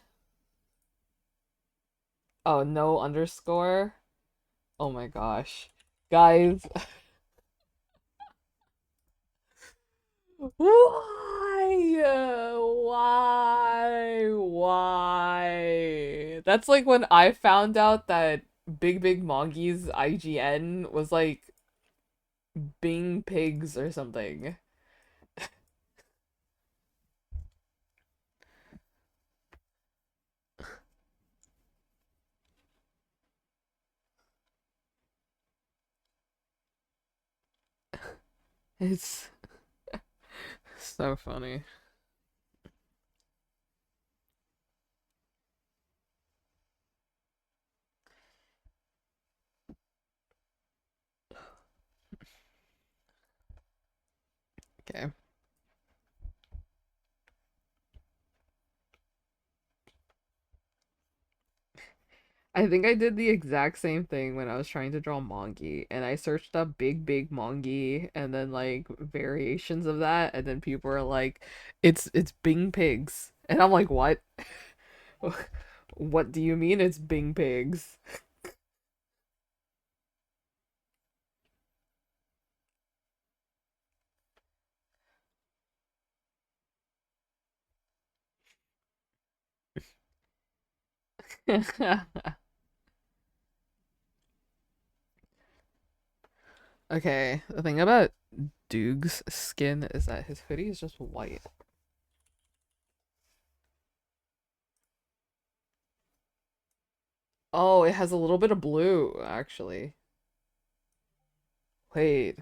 Oh, no underscore. Oh my gosh. Guys, why? Why? That's like when I found out that Big Big Mongi's IGN was like Bing Pigs or something. It's so funny. Okay. I think I did the exact same thing when I was trying to draw Mongi, and I searched up Big Big Mongi and then like variations of that, and then people were like, "It's Bing Pigs," and I'm like, "What? What do you mean it's Bing Pigs?" Okay, the thing about Doog's skin is that his hoodie is just white. Oh, it has a little bit of blue, actually. Wait,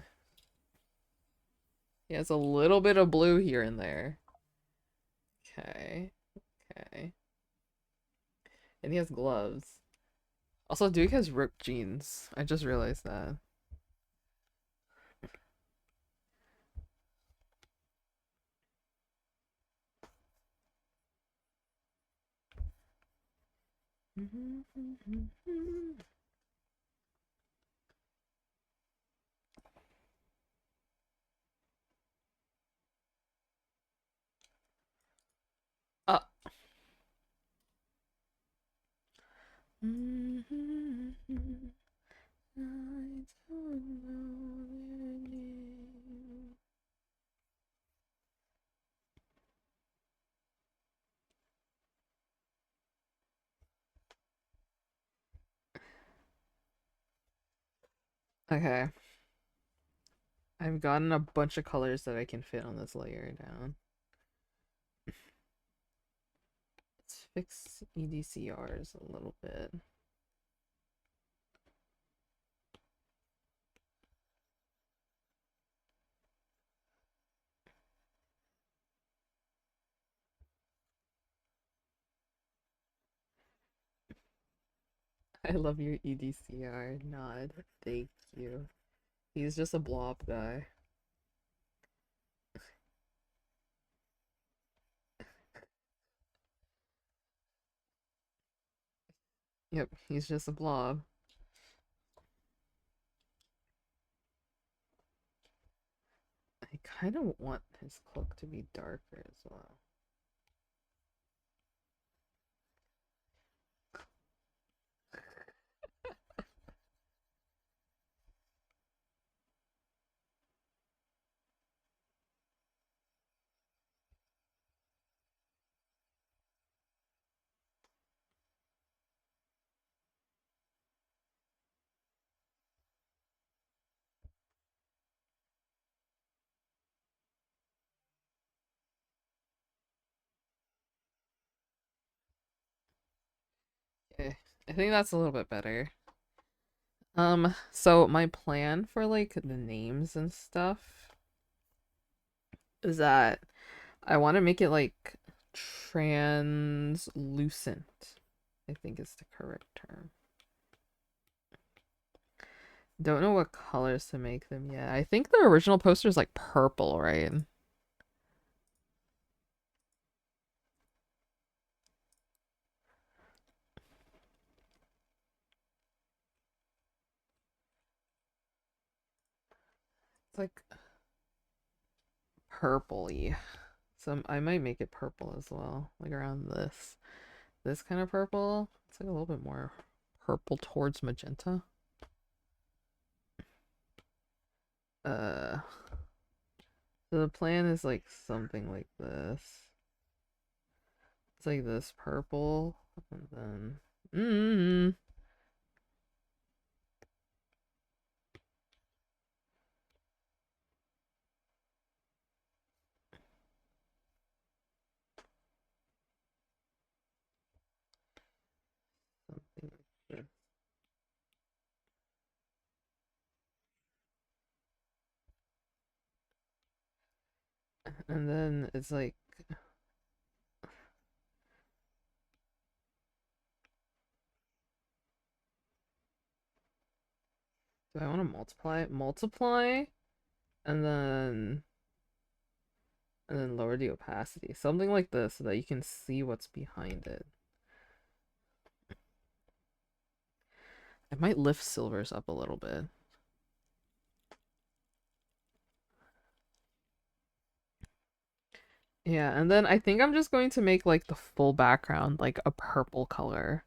he has a little bit of blue here and there. Okay, okay. And he has gloves. Also, Duke has ripped jeans. I just realized that. Uh. I don't know their name. Okay. I've gotten a bunch of colors that I can fit on this layer down. Let's fix EDCRs a little bit. I love your EDCR nod. Thank you. He's just a blob guy. Yep, he's just a blob. I kind of want his cloak to be darker as well. Okay, I think that's a little bit better. So my plan for like the names and stuff is that I want to make it like translucent, I think is the correct term. Don't know what colors to make them yet. I think the original poster is like purple, right? It's like purpley. So I might make it purple as well, like around this kind of purple. It's like a little bit more purple towards magenta. Uh, so the plan is like something like this. It's like this purple, and then something like this. And then it's like, do I want to multiply it? Multiply, and then lower the opacity. Something like this so that you can see what's behind it. I might lift silvers up a little bit. Yeah, and then I think I'm just going to make like the full background like a purple color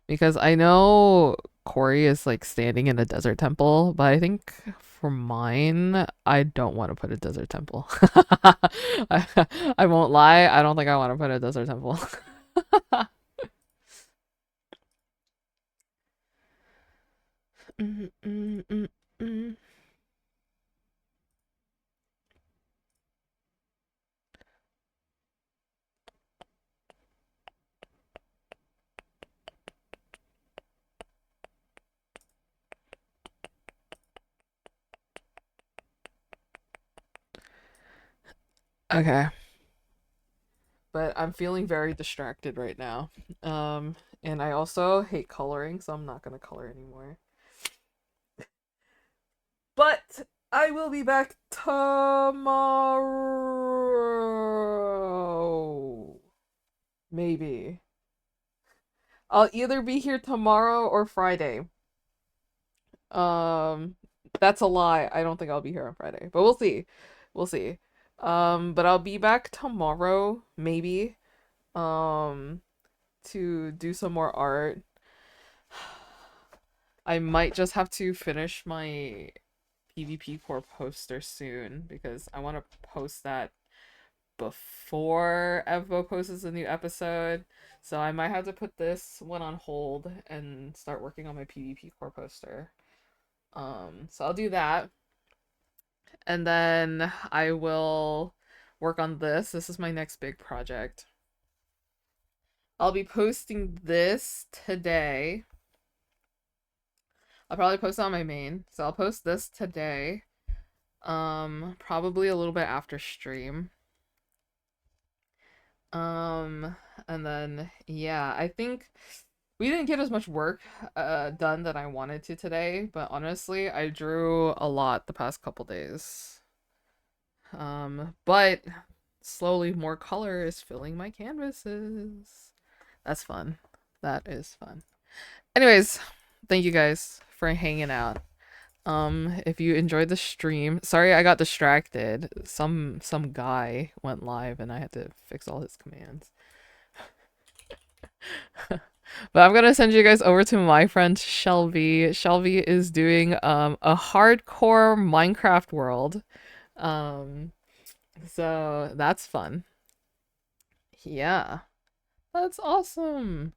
because I know Corey is like standing in a desert temple, but I think for mine, I don't want to put a desert temple. I won't lie, I don't think I want to put a desert temple. Mm, mm, mm, mm. Okay. But I'm feeling very distracted right now. And I also hate coloring, so I'm not gonna color anymore. But I will be back tomorrow. Maybe. I'll either be here tomorrow or Friday. Um, that's a lie. I don't think I'll be here on Friday, but we'll see. We'll see. But I'll be back tomorrow, maybe. Um, to do some more art. I might just have to finish my PvP core poster soon because I want to post that before Evo posts a new episode. So I might have to put this one on hold and start working on my PvP core poster. So I'll do that. And then I will work on this. This is my next big project. I'll be posting this today. I'll probably post it on my main. So I'll post this today. Probably a little bit after stream. Um, and then yeah, I think We didn't get as much work done that I wanted to today, but honestly, I drew a lot the past couple days. But slowly more color is filling my canvases. That's fun. That is fun. Anyways, thank you guys for hanging out. If you enjoyed the stream, sorry I got distracted. Some guy went live and I had to fix all his commands. But I'm gonna send you guys over to my friend Shelby. Shelby is doing a hardcore Minecraft world. Um so that's fun. Yeah. That's awesome.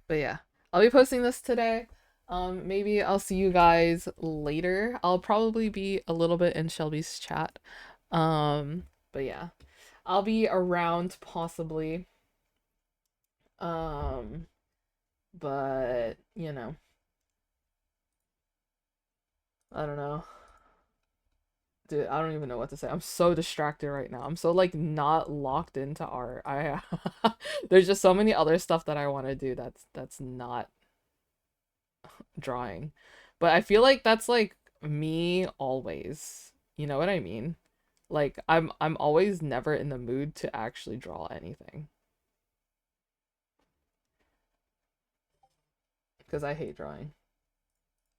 But yeah, I'll be posting this today. Maybe I'll see you guys later. I'll probably be a little bit in Shelby's chat. But yeah, I'll be around possibly. Um, but you know, I don't know. Dude, I don't even know what to say. I'm so distracted right now. I'm so like not locked into art. I there's just so many other stuff that I want to do that's not drawing. But I feel like that's like me always. You know what I mean? Like I'm always never in the mood to actually draw anything because I hate drawing.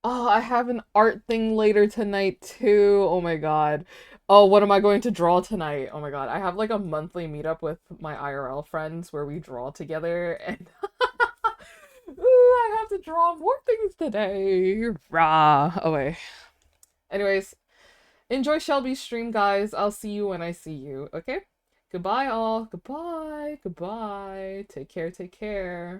Oh, I have an art thing later tonight too. Oh my god. Oh, what am I going to draw tonight? Oh my god. I have like a monthly meetup with my IRL friends where we draw together and ooh, I have to draw more things today. Rah. Oh wait. Anyways, enjoy Shelby's stream, guys. I'll see you when I see you, okay? Goodbye, all. Goodbye. Goodbye. Take care. Take care.